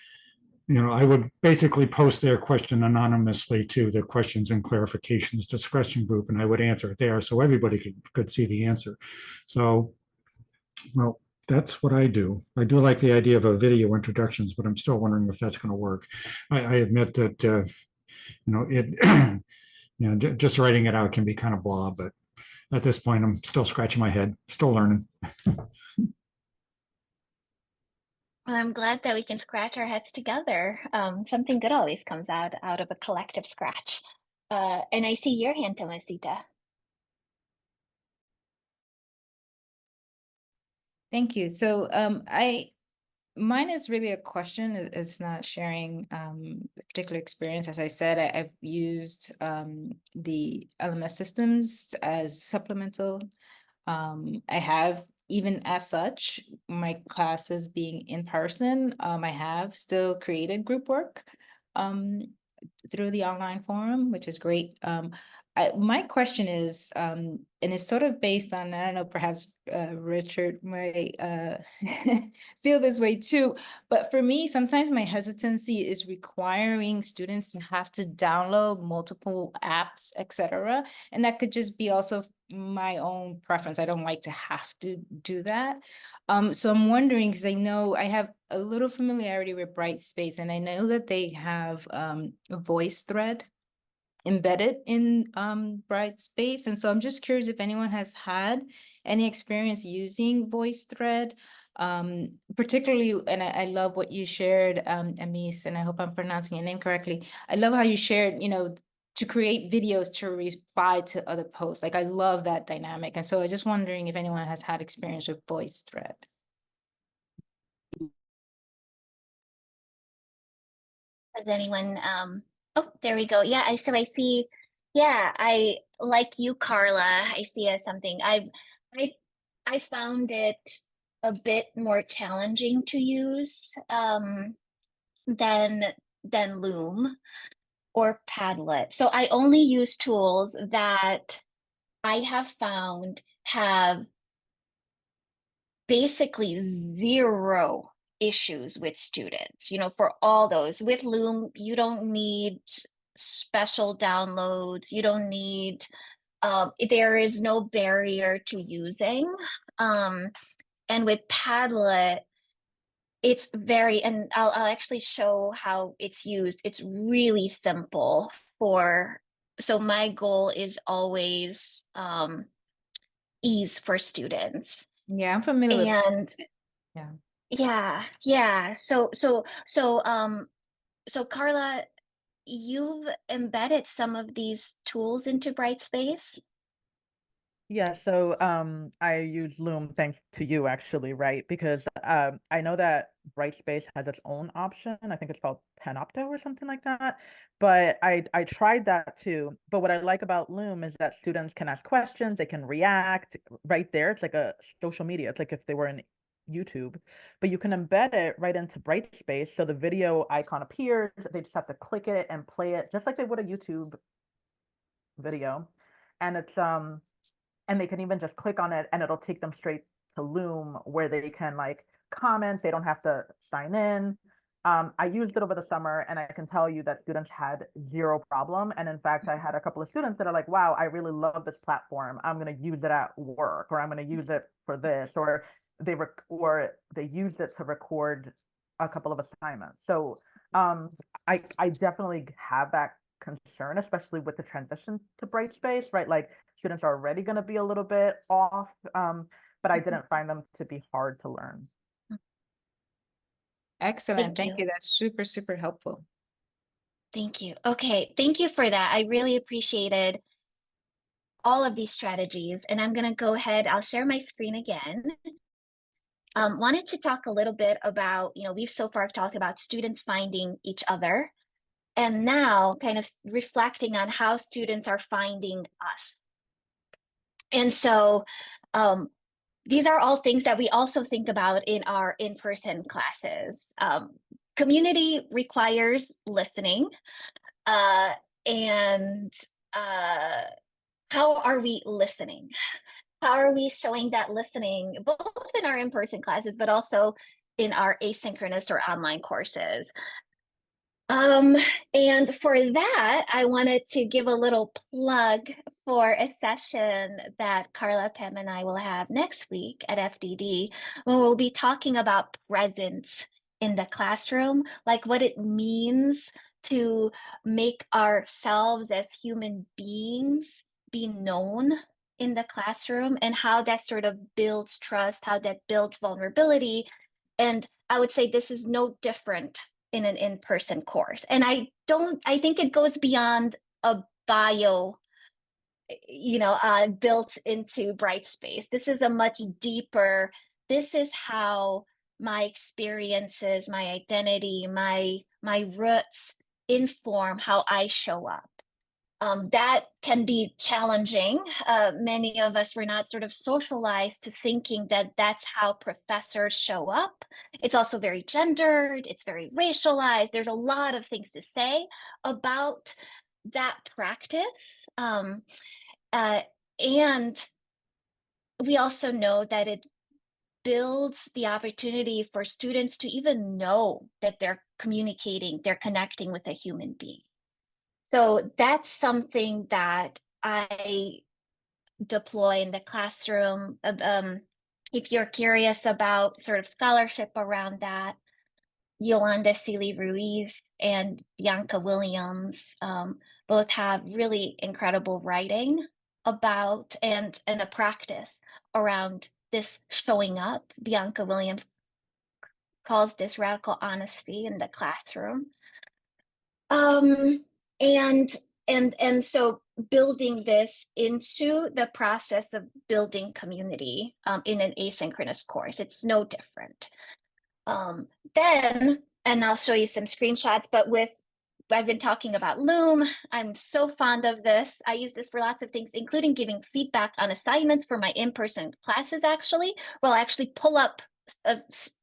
I would basically post their question anonymously to the questions and clarifications discussion group, and I would answer it there so everybody could see the answer. So, well, that's what I do. I do like the idea of a video introductions, but I'm still wondering if that's going to work. I admit that, just writing it out can be kind of blah, but at this point, I'm still scratching my head, still learning. Well, I'm glad that we can scratch our heads together. Something good always comes out of a collective scratch. And I see your hand, Tomasita. Thank you. So mine is really a question. It's not sharing a particular experience. As I said, I've used the LMS systems as supplemental. I have, even as such, my classes being in person, I have still created group work through the online forum, which is great. My question is, and it's sort of based on, I don't know, perhaps Richard might feel this way too, but for me, sometimes my hesitancy is requiring students to have to download multiple apps, etc. And that could just be also my own preference. I don't like to have to do that. So I'm wondering, because I know I have a little familiarity with Brightspace, and I know that they have a voice thread embedded in Brightspace. And so I'm just curious if anyone has had any experience using VoiceThread, particularly, and I love what you shared, Emese, and I hope I'm pronouncing your name correctly. I love how you shared, to create videos to reply to other posts. Like, I love that dynamic. And so I'm just wondering if anyone has had experience with VoiceThread. Does anyone, oh, there we go. Yeah, so I see, yeah, I, like you, Carla, I see as something, I found it a bit more challenging to use than Loom or Padlet. So I only use tools that I have found have basically zero issues with students. For all those. With Loom, you don't need special downloads. You don't need, there is no barrier to using. And with Padlet, it's very, and I'll actually show how it's used. It's really simple so my goal is always ease for students. Yeah, I'm familiar with And yeah. So Carla, you've embedded some of these tools into Brightspace? Yeah, so I use Loom thanks to you actually, right? Because I know that Brightspace has its own option. I think it's called Panopto or something like that. But I tried that too. But what I like about Loom is that students can ask questions, they can react right there. It's like a social media. It's like if they were in YouTube, but you can embed it right into Brightspace. So the video icon appears, they just have to click it and play it just like they would a YouTube video. And it's and they can even just click on it and it'll take them straight to Loom where they can like comment. They don't have to sign in. I used it over the summer and I can tell you that students had zero problem. And in fact, I had a couple of students that are like, wow, I really love this platform. I'm going to use it at work, or I'm going to use it for this, or they use it to record a couple of assignments. So I definitely have that concern, especially with the transition to Brightspace, right? Like students are already going to be a little bit off, but I didn't find them to be hard to learn. Excellent. Thank Thank you. you. That's super, super helpful. Thank you. Okay, thank you for that. I really appreciated all of these strategies. And I'm going to go ahead, I'll share my screen again. Wanted to talk a little bit about, we've so far talked about students finding each other, and now kind of reflecting on how students are finding us. And so these are all things that we also think about in our in-person classes. Community requires listening, and how are we listening? How are we showing that listening, both in our in-person classes, but also in our asynchronous or online courses? And for that, I wanted to give a little plug for a session that Carla, Pam, and I will have next week at FDD, when we'll be talking about presence in the classroom, like what it means to make ourselves as human beings be known in the classroom, and how that sort of builds trust, how that builds vulnerability. And I would say this is no different in an in-person course. And I think it goes beyond a bio, built into Brightspace. This is a much deeper, this is how my experiences, my identity, my roots inform how I show up. That can be challenging. Many of us were not sort of socialized to thinking that that's how professors show up. It's also very gendered, it's very racialized. There's a lot of things to say about that practice. And we also know that it builds the opportunity for students to even know that they're communicating, they're connecting with a human being. So that's something that I deploy in the classroom. If you're curious about sort of scholarship around that, Yolanda Seeley Ruiz and Bianca Williams both have really incredible writing about and a practice around this showing up. Bianca Williams calls this radical honesty in the classroom. And so building this into the process of building community in an asynchronous course, it's no different. Then, and I'll show you some screenshots, but I've been talking about Loom. I'm so fond of this. I use this for lots of things, including giving feedback on assignments for my in-person classes, actually. Well, I actually pull up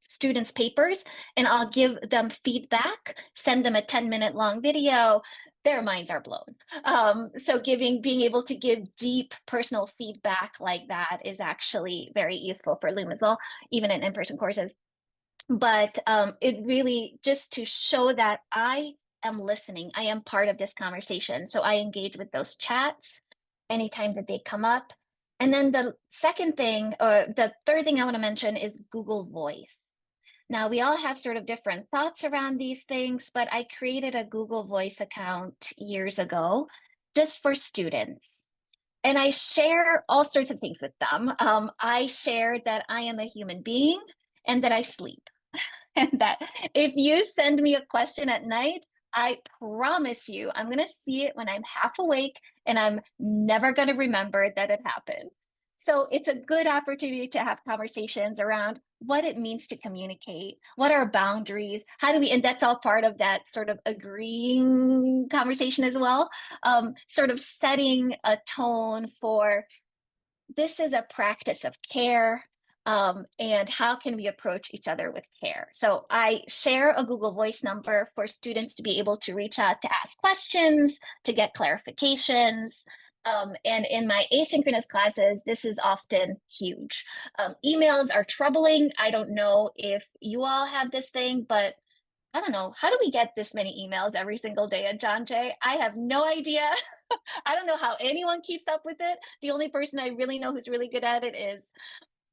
students' papers and I'll give them feedback, send them a 10-minute long video. Their minds are blown. So being able to give deep personal feedback like that is actually very useful for Loom as well, even in in-person courses. But it really just to show that I am listening, I am part of this conversation. So I engage with those chats anytime that they come up. And then the second thing, or the third thing I want to mention is Google Voice. Now, we all have sort of different thoughts around these things, but I created a Google Voice account years ago just for students. And I share all sorts of things with them. I share that I am a human being and that I sleep. And that if you send me a question at night, I promise you, I'm going to see it when I'm half awake and I'm never going to remember that it happened. So it's a good opportunity to have conversations around what it means to communicate, what are boundaries, how do we, and that's all part of that sort of agreeing conversation as well, sort of setting a tone for this is a practice of care, and how can we approach each other with care? So I share a Google Voice number for students to be able to reach out to ask questions, to get clarifications. And in my asynchronous classes, this is often huge. Emails are troubling. I don't know if you all have this thing, but I don't know. How do we get this many emails every single day at John Jay? I have no idea. I don't know how anyone keeps up with it. The only person I really know who's really good at it is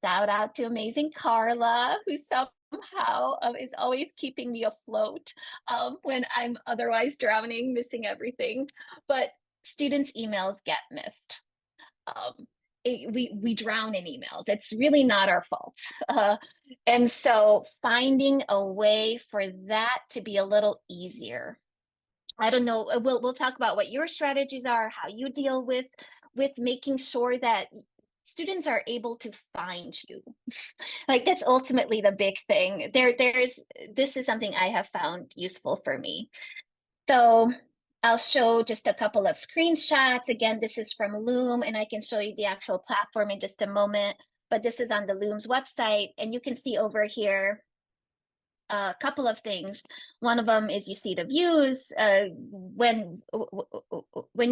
shout out to amazing Carla, who somehow is always keeping me afloat when I'm otherwise drowning, missing everything. But students' emails get missed. We drown in emails. It's really not our fault. And so finding a way for that to be a little easier. I don't know. We'll talk about what your strategies are, how you deal with making sure that students are able to find you. Like that's ultimately the big thing. This is something I have found useful for me. So I'll show just a couple of screenshots. Again, this is from Loom, and I can show you the actual platform in just a moment, but this is on the Loom's website, and you can see over here a couple of things. One of them is you see the views. When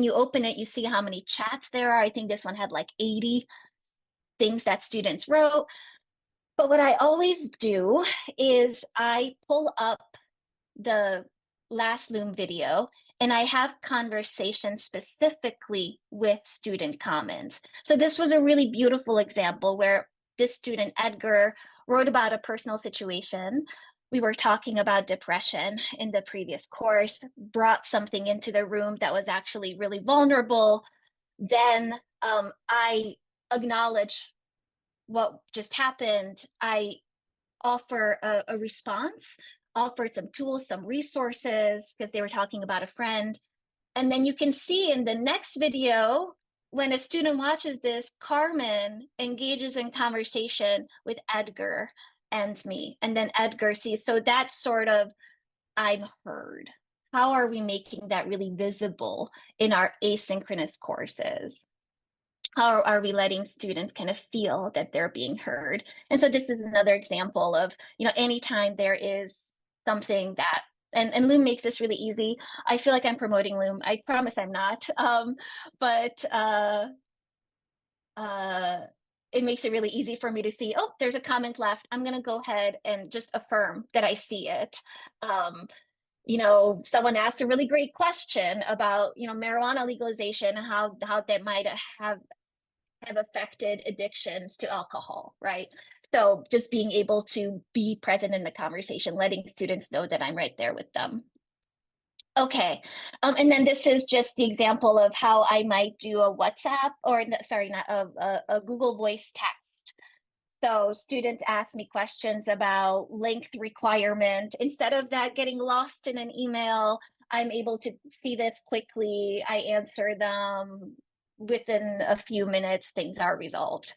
you open it, you see how many chats there are. I think this one had like 80 things that students wrote. But what I always do is I pull up the last Loom video and I have conversations specifically with student comments. So this was a really beautiful example where this student, Edgar, wrote about a personal situation. We were talking about depression in the previous course, brought something into the room that was actually really vulnerable. Then I acknowledge what just happened. I offer a response, offered some tools, some resources, because they were talking about a friend. And then you can see in the next video, when a student watches this, Carmen engages in conversation with Edgar and me. And then Edgar sees, so that's sort of, I'm heard. How are we making that really visible in our asynchronous courses? How are we letting students kind of feel that they're being heard? And so this is another example of, anytime there is something that, and Loom makes this really easy. I feel like I'm promoting Loom. I promise I'm not. But it makes it really easy for me to see, oh, there's a comment left. I'm going to go ahead and just affirm that I see it. Someone asked a really great question about, marijuana legalization and how that might have affected addictions to alcohol, right? So just being able to be present in the conversation, letting students know that I'm right there with them. Okay, and then this is just the example of how I might do a WhatsApp, or sorry, not a Google Voice text. So students ask me questions about length requirement. Instead of that getting lost in an email, I'm able to see this quickly. I answer them within a few minutes, things are resolved.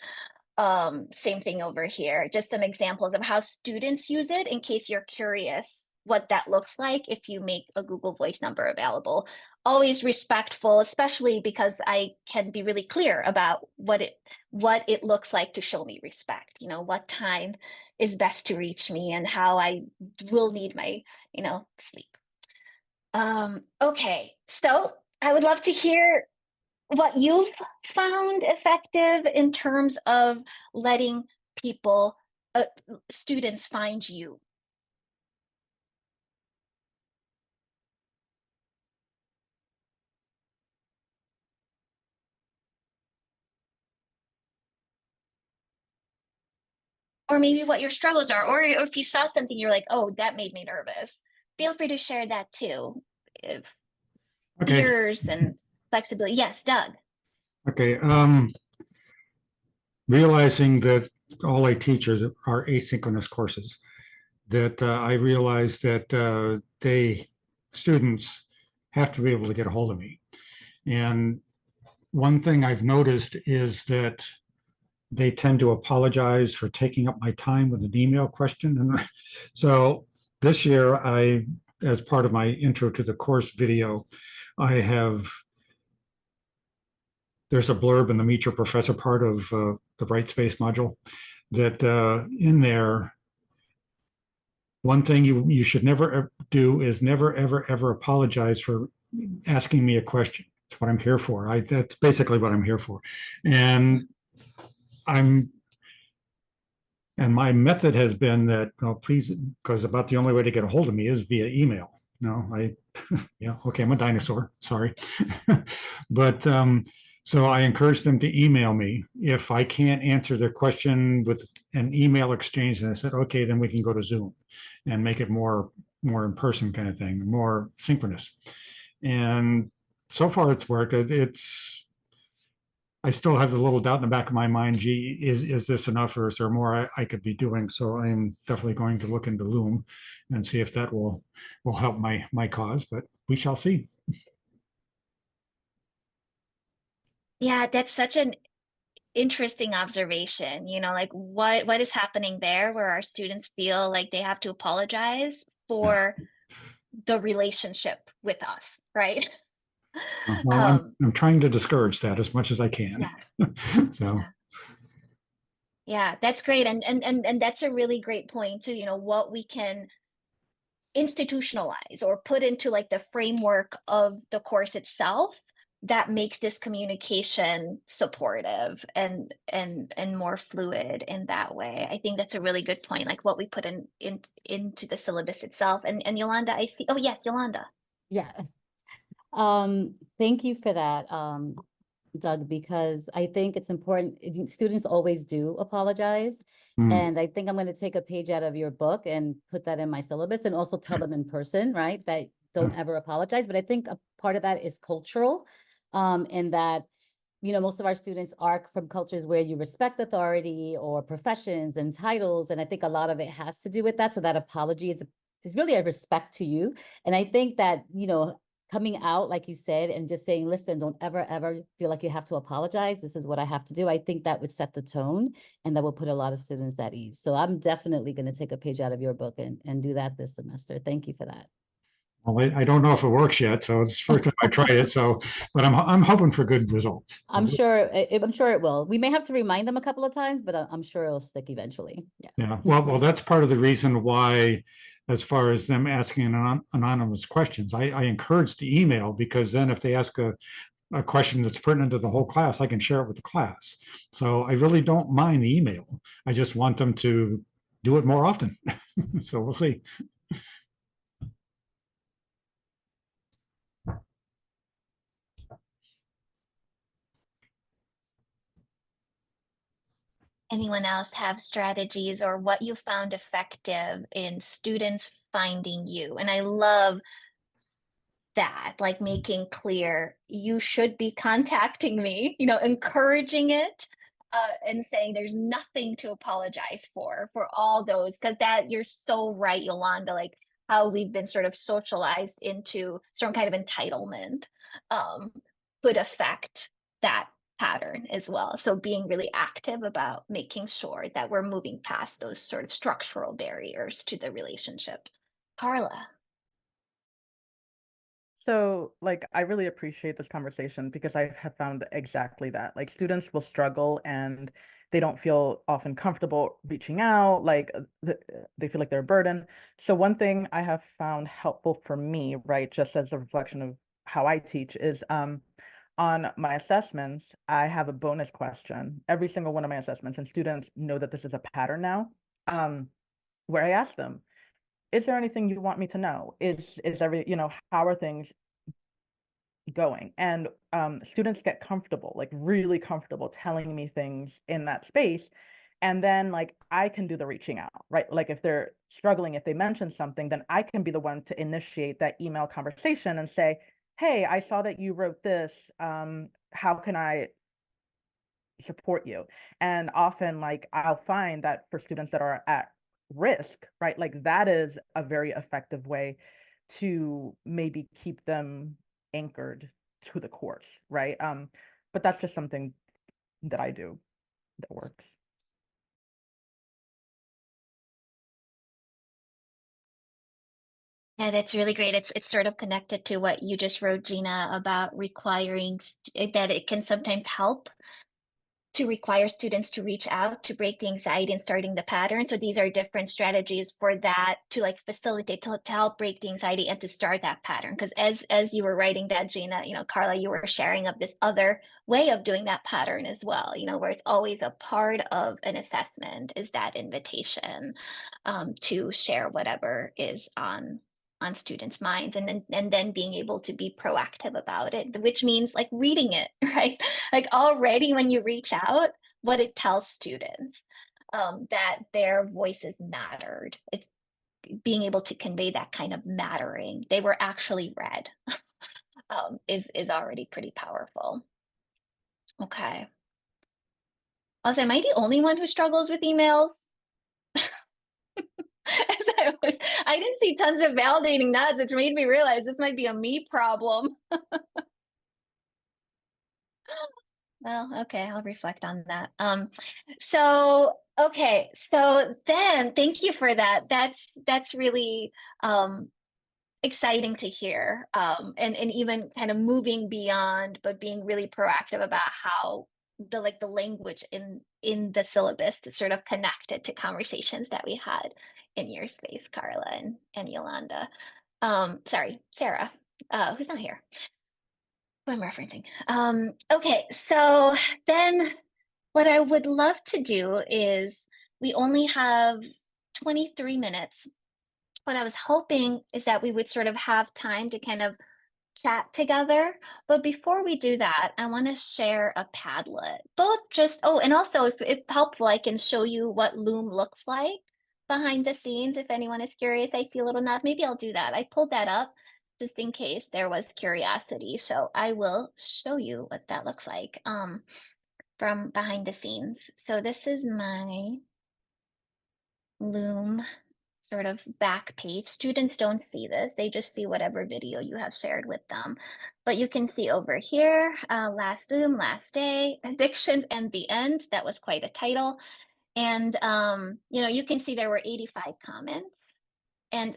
Same thing over here, just some examples of how students use it in case you're curious what that looks like if you make a Google Voice number available. Always respectful, especially because I can be really clear about what it looks like to show me respect. What time is best to reach me and how I will need my, sleep. Okay, so I would love to hear what you've found effective in terms of letting people, students find you. Or maybe what your struggles are, or if you saw something, you're like, oh, that made me nervous. Feel free to share that too. If Okay. fears and flexibility. Yes, Doug. Okay. Realizing that all I teach are asynchronous courses, that I realize that students have to be able to get a hold of me. And one thing I've noticed is that they tend to apologize for taking up my time with an email question. And so this year, as part of my intro to the course video, there's a blurb in the Meet Your Professor part of the Brightspace module that in there, one thing you should never do is never, ever, ever apologize for asking me a question. That's what I'm here for. That's basically what I'm here for. And I'm and my method has been that, please, because about the only way to get a hold of me is via email. Yeah, okay, I'm a dinosaur. Sorry. But so I encourage them to email me. If I can't answer their question with an email exchange, then I said, okay, then we can go to Zoom and make it more in person kind of thing, more synchronous. And so far it's worked. I still have the little doubt in the back of my mind, gee, is this enough or is there more I could be doing? So I'm definitely going to look into Loom and see if that will help my cause, but we shall see. Yeah, that's such an interesting observation. Like what is happening there where our students feel like they have to apologize Yeah. for the relationship with us, right? Well, I'm trying to discourage that as much as I can. Yeah. So Yeah, that's great. And that's a really great point too, what we can institutionalize or put into like the framework of the course itself that makes this communication supportive and more fluid in that way. I think that's a really good point, like what we put into the syllabus itself. And Yolanda, I see. Oh yes, Yolanda. Yeah. Thank you for that, Doug, because I think it's important. Students always do apologize. And I think I'm going to take a page out of your book and put that in my syllabus and also tell them in person, right, that don't ever apologize. But I think a part of that is cultural, in that, most of our students are from cultures where you respect authority or professions and titles. And I think a lot of it has to do with that. So that apology is really a respect to you. And I think that, coming out, like you said, and just saying, listen, don't ever, ever feel like you have to apologize. This is what I have to do. I think that would set the tone and that will put a lot of students at ease. So I'm definitely going to take a page out of your book and do that this semester. Thank you for that. Well, I don't know if it works yet, so it's the first time I tried it. So, but I'm hoping for good results. So I'm sure it will. We may have to remind them a couple of times, but I'm sure it'll stick eventually. Yeah. Yeah. Well, that's part of the reason why, as far as them asking anonymous questions, I encourage the email, because then if they ask a question that's pertinent to the whole class, I can share it with the class. So I really don't mind the email. I just want them to do it more often. So we'll see. Anyone else have strategies or what you found effective in students finding you? And I love that, like making clear you should be contacting me, encouraging it, and saying there's nothing to apologize for all those, because that you're so right, Yolanda, like how we've been sort of socialized into some kind of entitlement could affect that pattern as well. So being really active about making sure that we're moving past those sort of structural barriers to the relationship. Carla. So, I really appreciate this conversation because I have found exactly that. Like, students will struggle and they don't feel often comfortable reaching out, they feel like they're a burden. So, one thing I have found helpful for me, right, just as a reflection of how I teach, is on my assessments, I have a bonus question, every single one of my assessments, and students know that this is a pattern now, where I ask them, is there anything you want me to know? How are things going? And students get comfortable, like really comfortable telling me things in that space. And then I can do the reaching out, right? Like if they're struggling, if they mention something, then I can be the one to initiate that email conversation and say, hey, I saw that you wrote this. How can I support you? And often I'll find that for students that are at risk, right, that is a very effective way to maybe keep them anchored to the course, right? But that's just something that I do. that works. Yeah, that's really great. It's sort of connected to what you just wrote, Gina, about requiring that it can sometimes help to require students to reach out to break the anxiety and starting the pattern. So these are different strategies for that to like facilitate to help break the anxiety and to start that pattern. Because as you were writing that, Gina, Carla, you were sharing of this other way of doing that pattern as well, where it's always a part of an assessment is that invitation to share whatever is on students' minds and then being able to be proactive about it, which means like reading it, right? Like already when you reach out, what it tells students that their voices mattered. It's being able to convey that kind of mattering. They were actually read is already pretty powerful. Okay. Also, am I the only one who struggles with emails? I didn't see tons of validating nods, which made me realize this might be a me problem. Well, okay, I'll reflect on that. Okay, so then thank you for that. That's really exciting to hear. And even kind of moving beyond, but being really proactive about how the language in the syllabus is sort of connected to conversations that we had in your space, Carla and Yolanda. Sorry, Sarah, who's not here. Who I'm referencing. Okay, so then what I would love to do is we only have 23 minutes. What I was hoping is that we would sort of have time to kind of chat together. But before we do that, I want to share a Padlet. Both just, oh, and also if helpful, I can show you what Loom looks like behind the scenes. If anyone is curious, I see a little nod. Maybe I'll do that. I pulled that up just in case there was curiosity. So I will show you what that looks like from behind the scenes. So this is my Loom sort of back page. Students don't see this. They just see whatever video you have shared with them. But you can see over here, last Loom, last day, addiction and the end. That was quite a title. And, you can see there were 85 comments and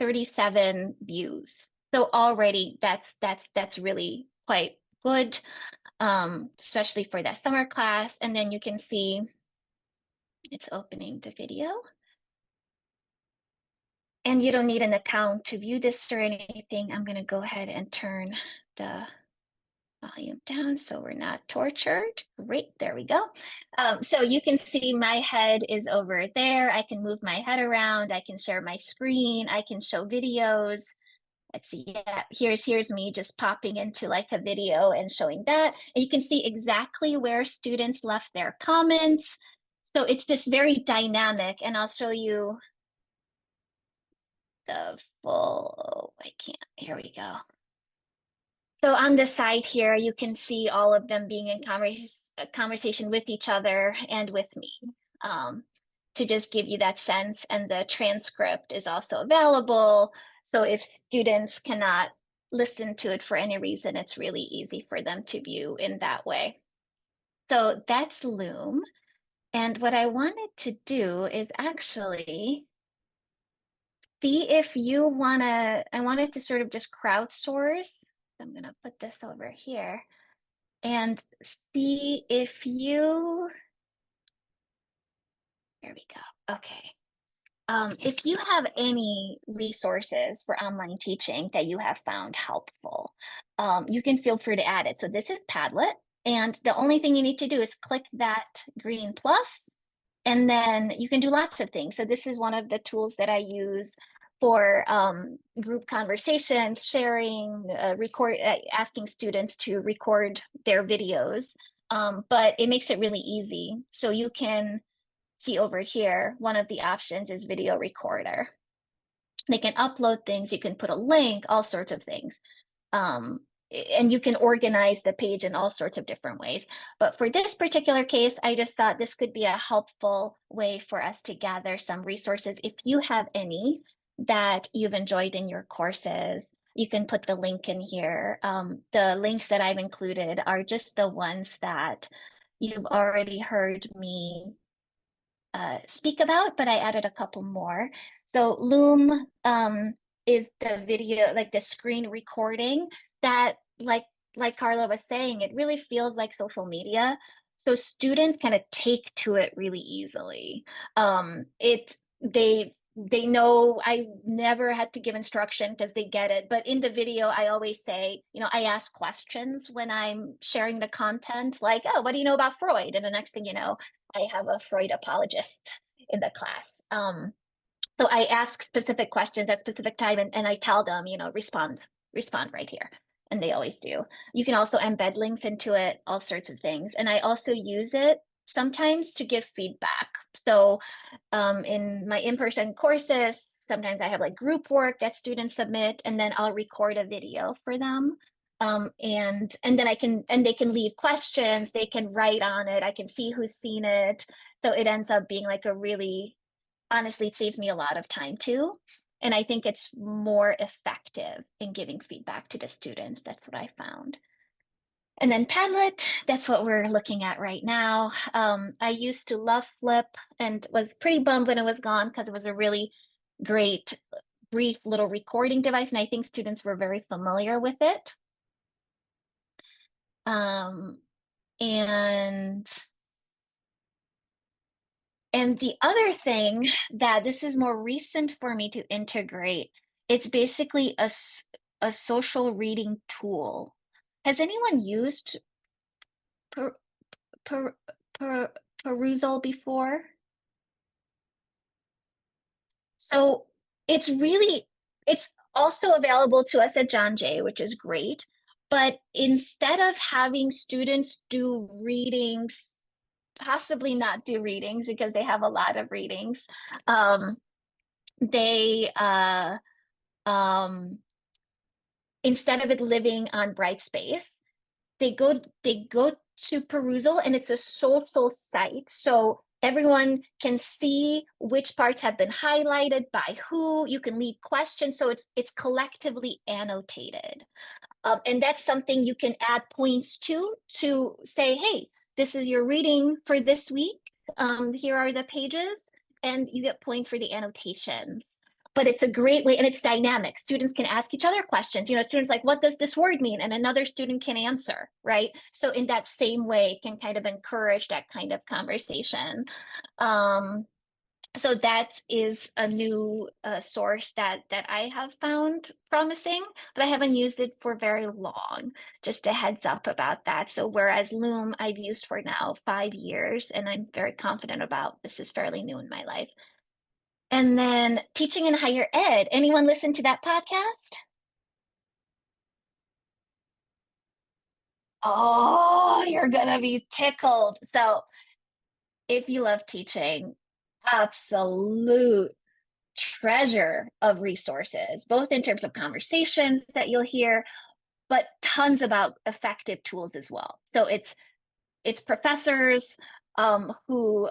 37 views. So already that's really quite good, especially for that summer class. And then you can see it's opening the video. And you don't need an account to view this or anything. I'm going to go ahead and turn the volume down so we're not tortured. Great, there we go. So you can see my head is over there. I can move my head around. I can share my screen. I can show videos. Let's see, yeah, here's me just popping into like a video and showing that. And you can see exactly where students left their comments. So it's this very dynamic, and I'll show you the full, I can't, here we go. So on the side here, you can see all of them being in conversation with each other and with me, to just give you that sense. And the transcript is also available. So if students cannot listen to it for any reason, it's really easy for them to view in that way. So that's Loom. And what I wanted to do is actually see if you wanna, I wanted to sort of just crowdsource. I'm gonna put this over here and see if you, there we go, okay. If you have any resources for online teaching that you have found helpful, you can feel free to add it. So this is Padlet, and the only thing you need to do is click that green plus, and then you can do lots of things. So this is one of the tools that I use for group conversations, sharing, asking students to record their videos, but it makes it really easy. So you can see over here, one of the options is video recorder. They can upload things, you can put a link, all sorts of things. And you can organize the page in all sorts of different ways. But for this particular case, I just thought this could be a helpful way for us to gather some resources. If you have any that you've enjoyed in your courses, you can put the link in here. The links that I've included are just the ones that you've already heard me speak about, but I added a couple more. So Loom is the video, like the screen recording that, like Carla was saying, it really feels like social media. So students kind of take to it really easily. It they know I never had to give instruction because they get it. But in the video, I always say, I ask questions when I'm sharing the content, like, oh, what do you know about Freud? And the next thing you know, I have a Freud apologist in the class. So I ask specific questions at specific time, and I tell them, respond right here. And they always do. You can also embed links into it, all sorts of things. And I also use it sometimes to give feedback. So in my in-person courses, sometimes I have like group work that students submit, and then I'll record a video for them. And then they can leave questions, they can write on it, I can see who's seen it. So it ends up being like honestly, it saves me a lot of time too. And I think it's more effective in giving feedback to the students. That's what I found. And then Padlet, that's what we're looking at right now. I used to love Flip and was pretty bummed when it was gone because it was a really great, brief little recording device. And I think students were very familiar with it. And the other thing that this is more recent for me to integrate, it's basically a social reading tool. Has anyone used Perusal before? So it's also available to us at John Jay, which is great. But instead of having students do readings, possibly not do readings because they have a lot of readings, they instead of it living on Brightspace, they go to Perusal, and it's a social site. So everyone can see which parts have been highlighted by who. You can leave questions. So it's collectively annotated. And that's something you can add points to say, hey, this is your reading for this week. Here are the pages, and you get points for the annotations. But it's a great way, and it's dynamic. Students can ask each other questions. Students like, what does this word mean? And another student can answer, right? So in that same way, it can kind of encourage that kind of conversation. So that is a new source that I have found promising, but I haven't used it for very long. Just a heads up about that. So whereas Loom I've used for now 5 years, and I'm very confident about, this is fairly new in my life. And then teaching in higher ed. Anyone listen to that podcast? Oh, you're gonna be tickled. So if you love teaching, absolute treasure of resources, both in terms of conversations that you'll hear, but tons about effective tools as well. So it's professors who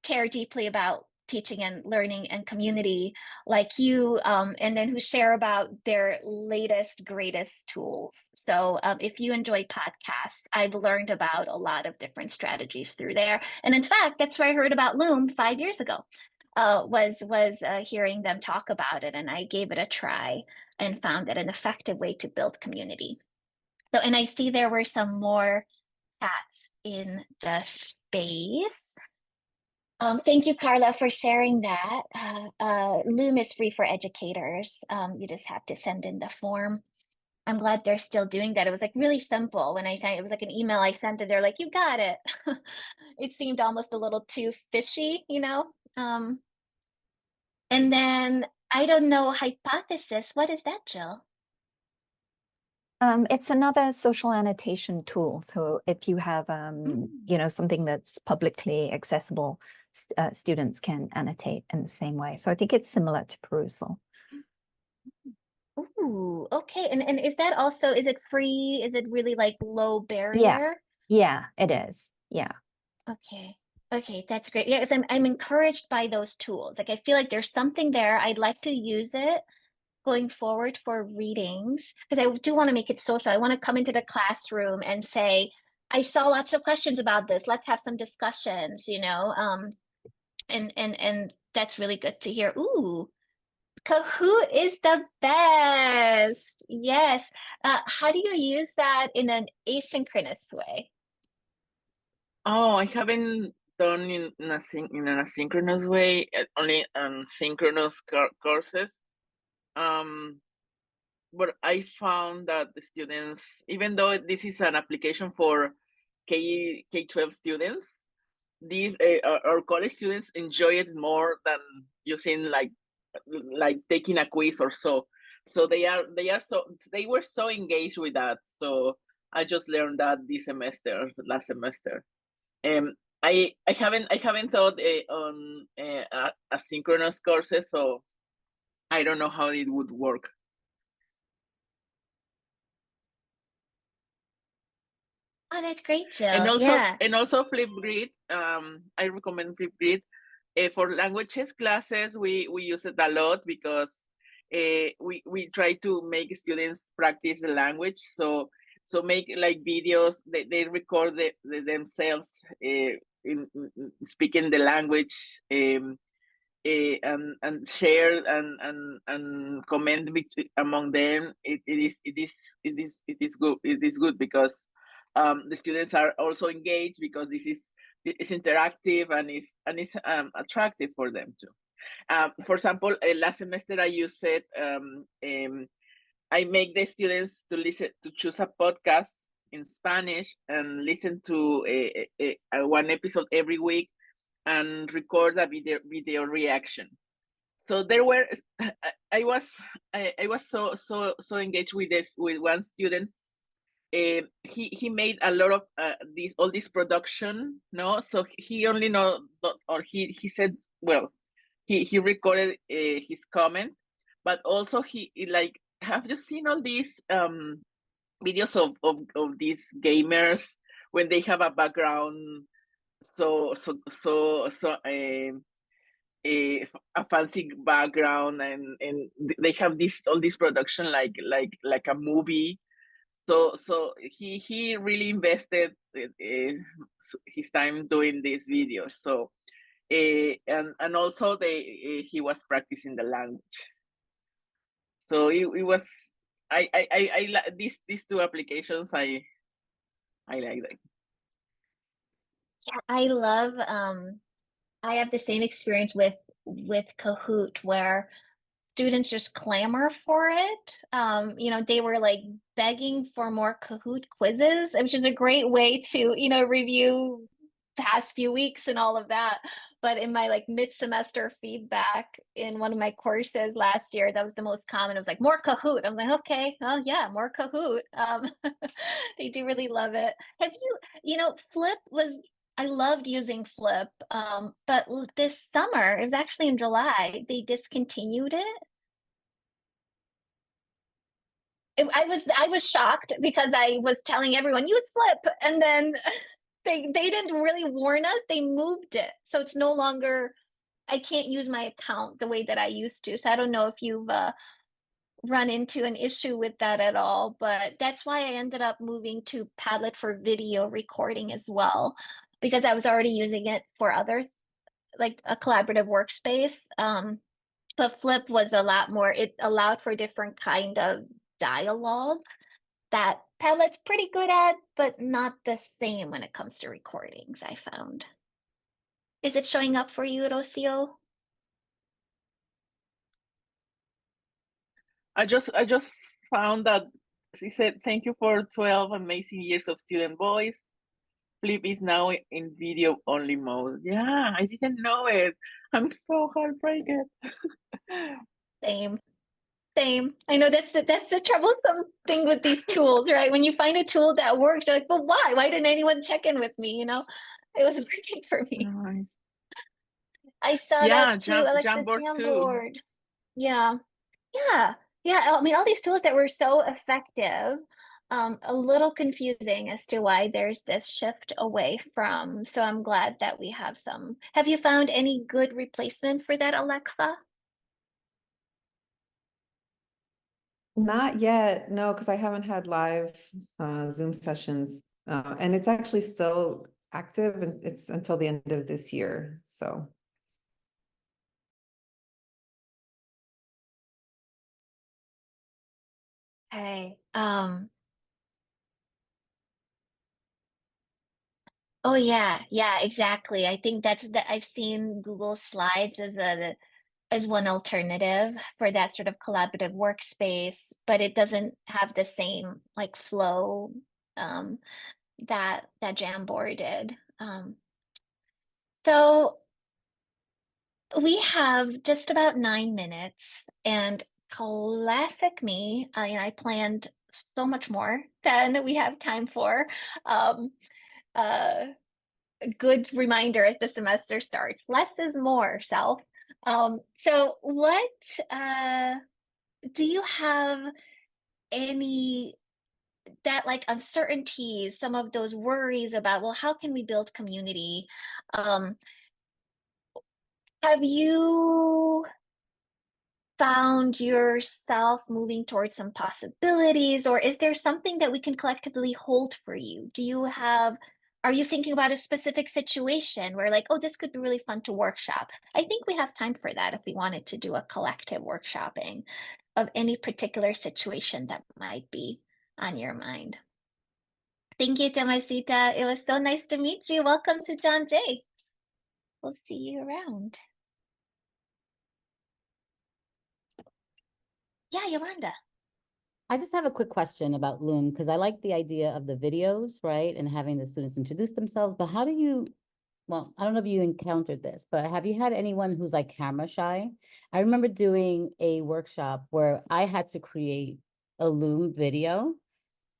care deeply about teaching and learning and community like you, and then who share about their latest, greatest tools. So if you enjoy podcasts, I've learned about a lot of different strategies through there. And in fact, that's where I heard about Loom 5 years ago. Was hearing them talk about it, and I gave it a try and found it an effective way to build community. So, and I see there were some more chats in the space. Thank you, Carla, for sharing that. Loom is free for educators. You just have to send in the form. I'm glad they're still doing that. It was like really simple. When I sent it, was like an email I sent, and they're like, you got it. It seemed almost a little too fishy, and then I don't know, hypothesis. What is that, Jill? It's another social annotation tool. So if you have, something that's publicly accessible, students can annotate in the same way. So I think it's similar to Perusal. Ooh, okay. And is that also, is it free? Is it really like low barrier? Yeah, it is. Yeah. Okay, that's great. Yeah, because I'm encouraged by those tools. Like I feel like there's something there. I'd like to use it going forward for readings, because I do want to make it social. I want to come into the classroom and say, I saw lots of questions about this. Let's have some discussions, and that's really good to hear. Ooh, Kahoot is the best. Yes. How do you use that in an asynchronous way? Oh, I haven't done in an asynchronous way, only on synchronous courses. But I found that the students, even though this is an application for K-12 students, these our college students enjoy it more than using like taking a quiz or so. So they were so engaged with that. So I just learned that last semester. Um, I haven't taught on asynchronous courses, so I don't know how it would work. Oh, that's great, And Jill. also Yeah. and also Flipgrid. I recommend Flipgrid. For languages classes, we use it a lot because we try to make students practice the language. So make like videos. They record themselves in speaking the language. And share and comment among them. It is good. It is good because the students are also engaged because it's interactive and it's attractive for them too. For example, last semester I used it. I make the students to choose a podcast in Spanish and listen to one episode every week and record a video reaction. So there were I was so engaged with one student. He made a lot of all this production, no, so he only know, or he said, well, he recorded his comment, but also he like, have you seen all these videos of these gamers when they have a background a fancy background, and they have all this production like a movie. So he really invested his time doing these videos. So and also he was practicing the language. So it was I like these two applications. I like them. Yeah, I love I have the same experience with Kahoot where students just clamor for it. They were like begging for more Kahoot quizzes, which is a great way to, review past few weeks and all of that. But in my like mid-semester feedback in one of my courses last year, that was the most common. It was like more Kahoot. I was like, okay, well, yeah, more Kahoot. They do really love it. Have Flip was I loved using Flip, but this summer, it was actually in July, they discontinued it. I was shocked because I was telling everyone use Flip, and then they didn't really warn us. They moved it, so it's no longer. I can't use my account the way that I used to. So I don't know if you've run into an issue with that at all, but that's why I ended up moving to Padlet for video recording as well, because I was already using it for others, like a collaborative workspace. But Flip was a lot more, it allowed for different kind of dialogue that Padlet's pretty good at, but not the same when it comes to recordings, I found. Is it showing up for you, Rocio? I just found that she said, thank you for 12 amazing years of student voice. Flip is now in video only mode. Yeah, I didn't know it. I'm so heartbroken. Same. Same. I know that's the troublesome thing with these tools, right? When you find a tool that works, you're like, but why? Why didn't anyone check in with me? It wasn't working for me. Nice. I saw Yeah, that too, Alexa Jamboard too. Jamboard. Yeah. Yeah. Yeah. I mean, all these tools that were so effective, a little confusing as to why there's this shift away from. So I'm glad that we have some. Have you found any good replacement for that, Alexa? Not yet, no, because I haven't had live Zoom sessions And it's actually still active, and it's until the end of this year. So. Okay. Oh yeah, yeah, exactly. I think that's that I've seen Google Slides as one alternative for that sort of collaborative workspace, but it doesn't have the same like flow um, that Jamboard did. So we have just about 9 minutes, and classic me, I planned so much more than we have time for. Um, uh, a good reminder as the semester starts. Less is more, self. So what do you have any that like uncertainties, some of those worries about, well, how can we build community? Um, have you found yourself moving towards some possibilities, or is there something that we can collectively hold for you? Are you thinking about a specific situation where like, oh, this could be really fun to workshop? I think we have time for that if we wanted to do a collective workshopping of any particular situation that might be on your mind. Thank you, Tomasita. It was so nice to meet you. Welcome to John Jay. We'll see you around. Yeah, Yolanda. I just have a quick question about Loom because I like the idea of the videos, right? And having the students introduce themselves. But how do you, well, I don't know if you encountered this, but have you had anyone who's like camera shy? I remember doing a workshop where I had to create a Loom video.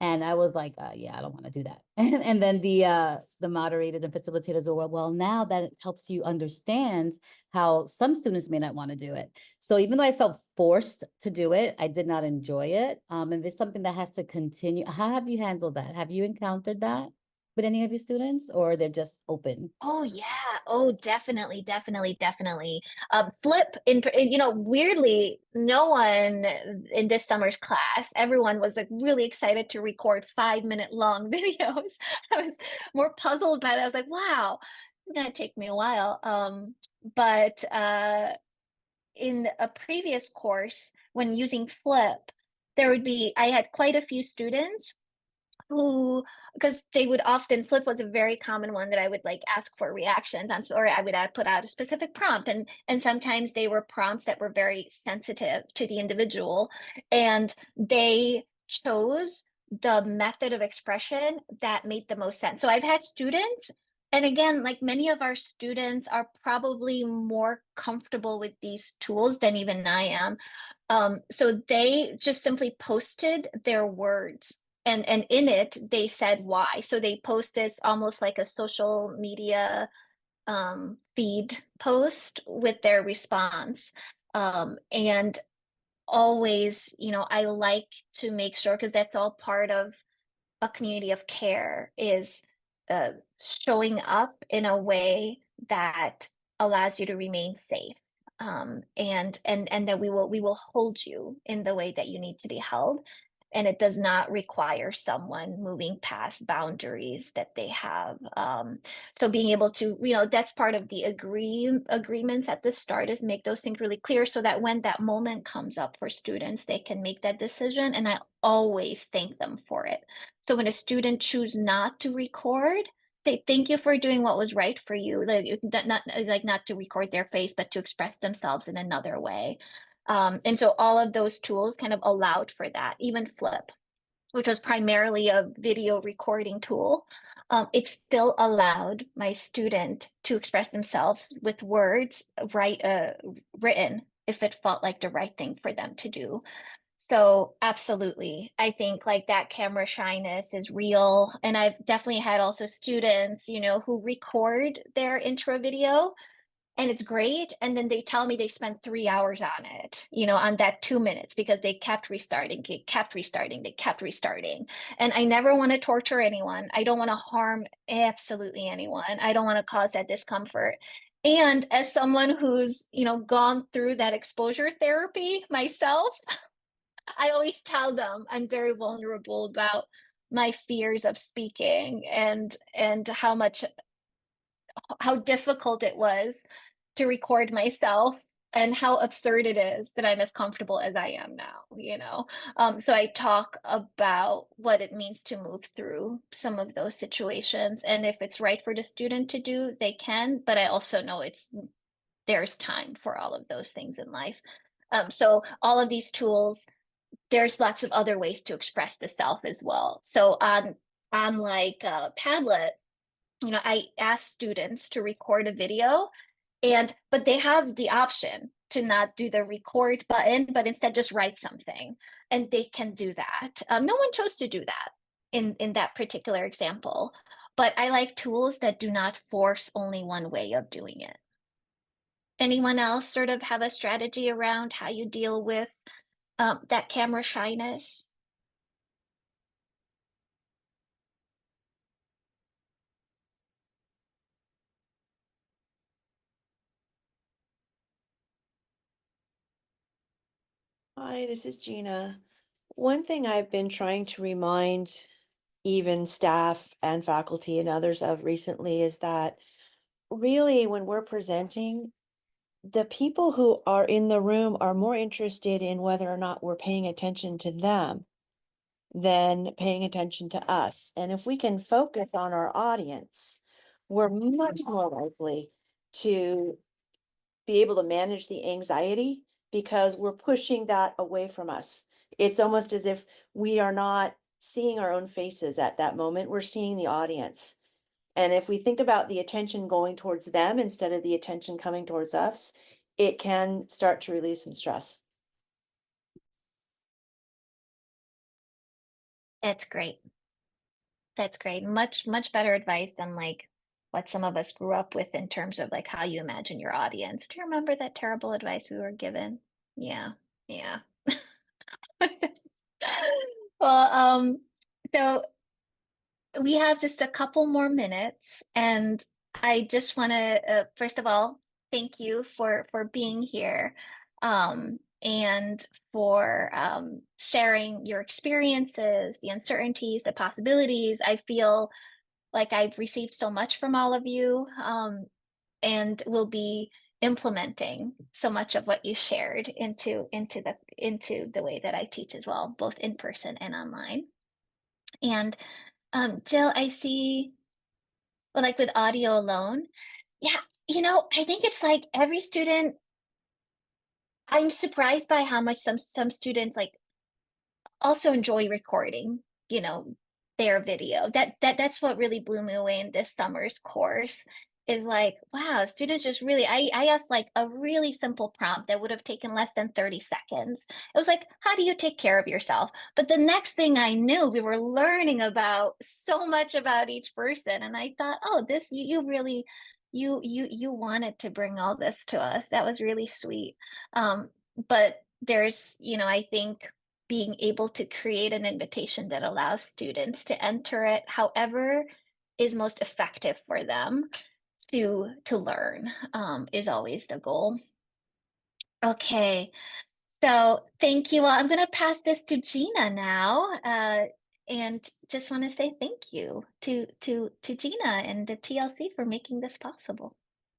And I was like, yeah, I don't want to do that. And then the moderators and facilitators were, well, now that helps you understand how some students may not want to do it. So even though I felt forced to do it, I did not enjoy it. And it's something that has to continue. How have you handled that? Have you encountered that with any of your students, or they're just open? Oh yeah. Oh, definitely, definitely, definitely. Flip weirdly, no one in this summer's class, everyone was like really excited to record 5 minute long videos. I was more puzzled by that. I was like, wow, it's gonna take me a while. But in a previous course, when using Flip, I had quite a few students who, because they would often, Flip was a very common one that I would like ask for reactions on, or I would put out a specific prompt, and sometimes they were prompts that were very sensitive to the individual, and they chose the method of expression that made the most sense. So I've had students, and again, like many of our students are probably more comfortable with these tools than even I am. So they just simply posted their words, and in it they said why. So they post this almost like a social media feed post with their response. And always, I like to make sure, because that's all part of a community of care, is uh, showing up in a way that allows you to remain safe, and that we will hold you in the way that you need to be held, and it does not require someone moving past boundaries that they have. So being able to, that's part of the agreements at the start, is make those things really clear so that when that moment comes up for students, they can make that decision. And I always thank them for it. So when a student choose not to record, they thank you for doing what was right for you. Like not to record their face, but to express themselves in another way. And so all of those tools kind of allowed for that. Even Flip, which was primarily a video recording tool, it still allowed my student to express themselves with words written if it felt like the right thing for them to do. So absolutely. I think like that camera shyness is real. And I've definitely had also students, who record their intro video and it's great. And then they tell me they spent 3 hours on it, on that 2 minutes, because they kept restarting, they kept restarting, they kept restarting. And I never want to torture anyone. I don't want to harm absolutely anyone. I don't want to cause that discomfort. And as someone who's, gone through that exposure therapy myself, I always tell them I'm very vulnerable about my fears of speaking and how difficult it was to record myself and how absurd it is that I'm as comfortable as I am now, you know? So I talk about what it means to move through some of those situations. And if it's right for the student to do, they can, but I also know there's time for all of those things in life. So all of these tools, there's lots of other ways to express the self as well. So on like Padlet, you know, I ask students to record a video, but they have the option to not do the record button, but instead just write something, and they can do that. No one chose to do that in that particular example, but I like tools that do not force only one way of doing it. Anyone else sort of have a strategy around how you deal with that camera shyness? Hi, this is Gina. One thing I've been trying to remind even staff and faculty and others of recently is that really when we're presenting, the people who are in the room are more interested in whether or not we're paying attention to them than paying attention to us. And if we can focus on our audience, we're much more likely to be able to manage the anxiety because we're pushing that away from us. It's almost as if we are not seeing our own faces at that moment, we're seeing the audience. And if we think about the attention going towards them instead of the attention coming towards us, it can start to relieve some stress. That's great. That's great. Much, much better advice than like what some of us grew up with in terms of like how you imagine your audience. Do you remember that terrible advice we were given? Yeah, yeah. Well, so we have just a couple more minutes, and I just want to first of all thank you for being here, and for sharing your experiences, the uncertainties, the possibilities. I feel like I've received so much from all of you, and will be implementing so much of what you shared into the way that I teach as well, both in person and online. And Jill, I see, well, like with audio alone, yeah, you know, I think it's like every student, I'm surprised by how much some students like also enjoy recording, you know, their video. That's what really blew me away in this summer's course is like, wow, students just really, I asked like a really simple prompt that would have taken less than 30 seconds. It was like, how do you take care of yourself? But the next thing I knew, we were learning about so much about each person. And I thought, oh, this, you really, you wanted to bring all this to us. That was really sweet. But there's, you know, I think being able to create an invitation that allows students to enter it however is most effective for them to learn, is always the goal. Okay, so thank you all. I'm going to pass this to Gina now, and just want to say thank you to Gina and the TLC for making this possible.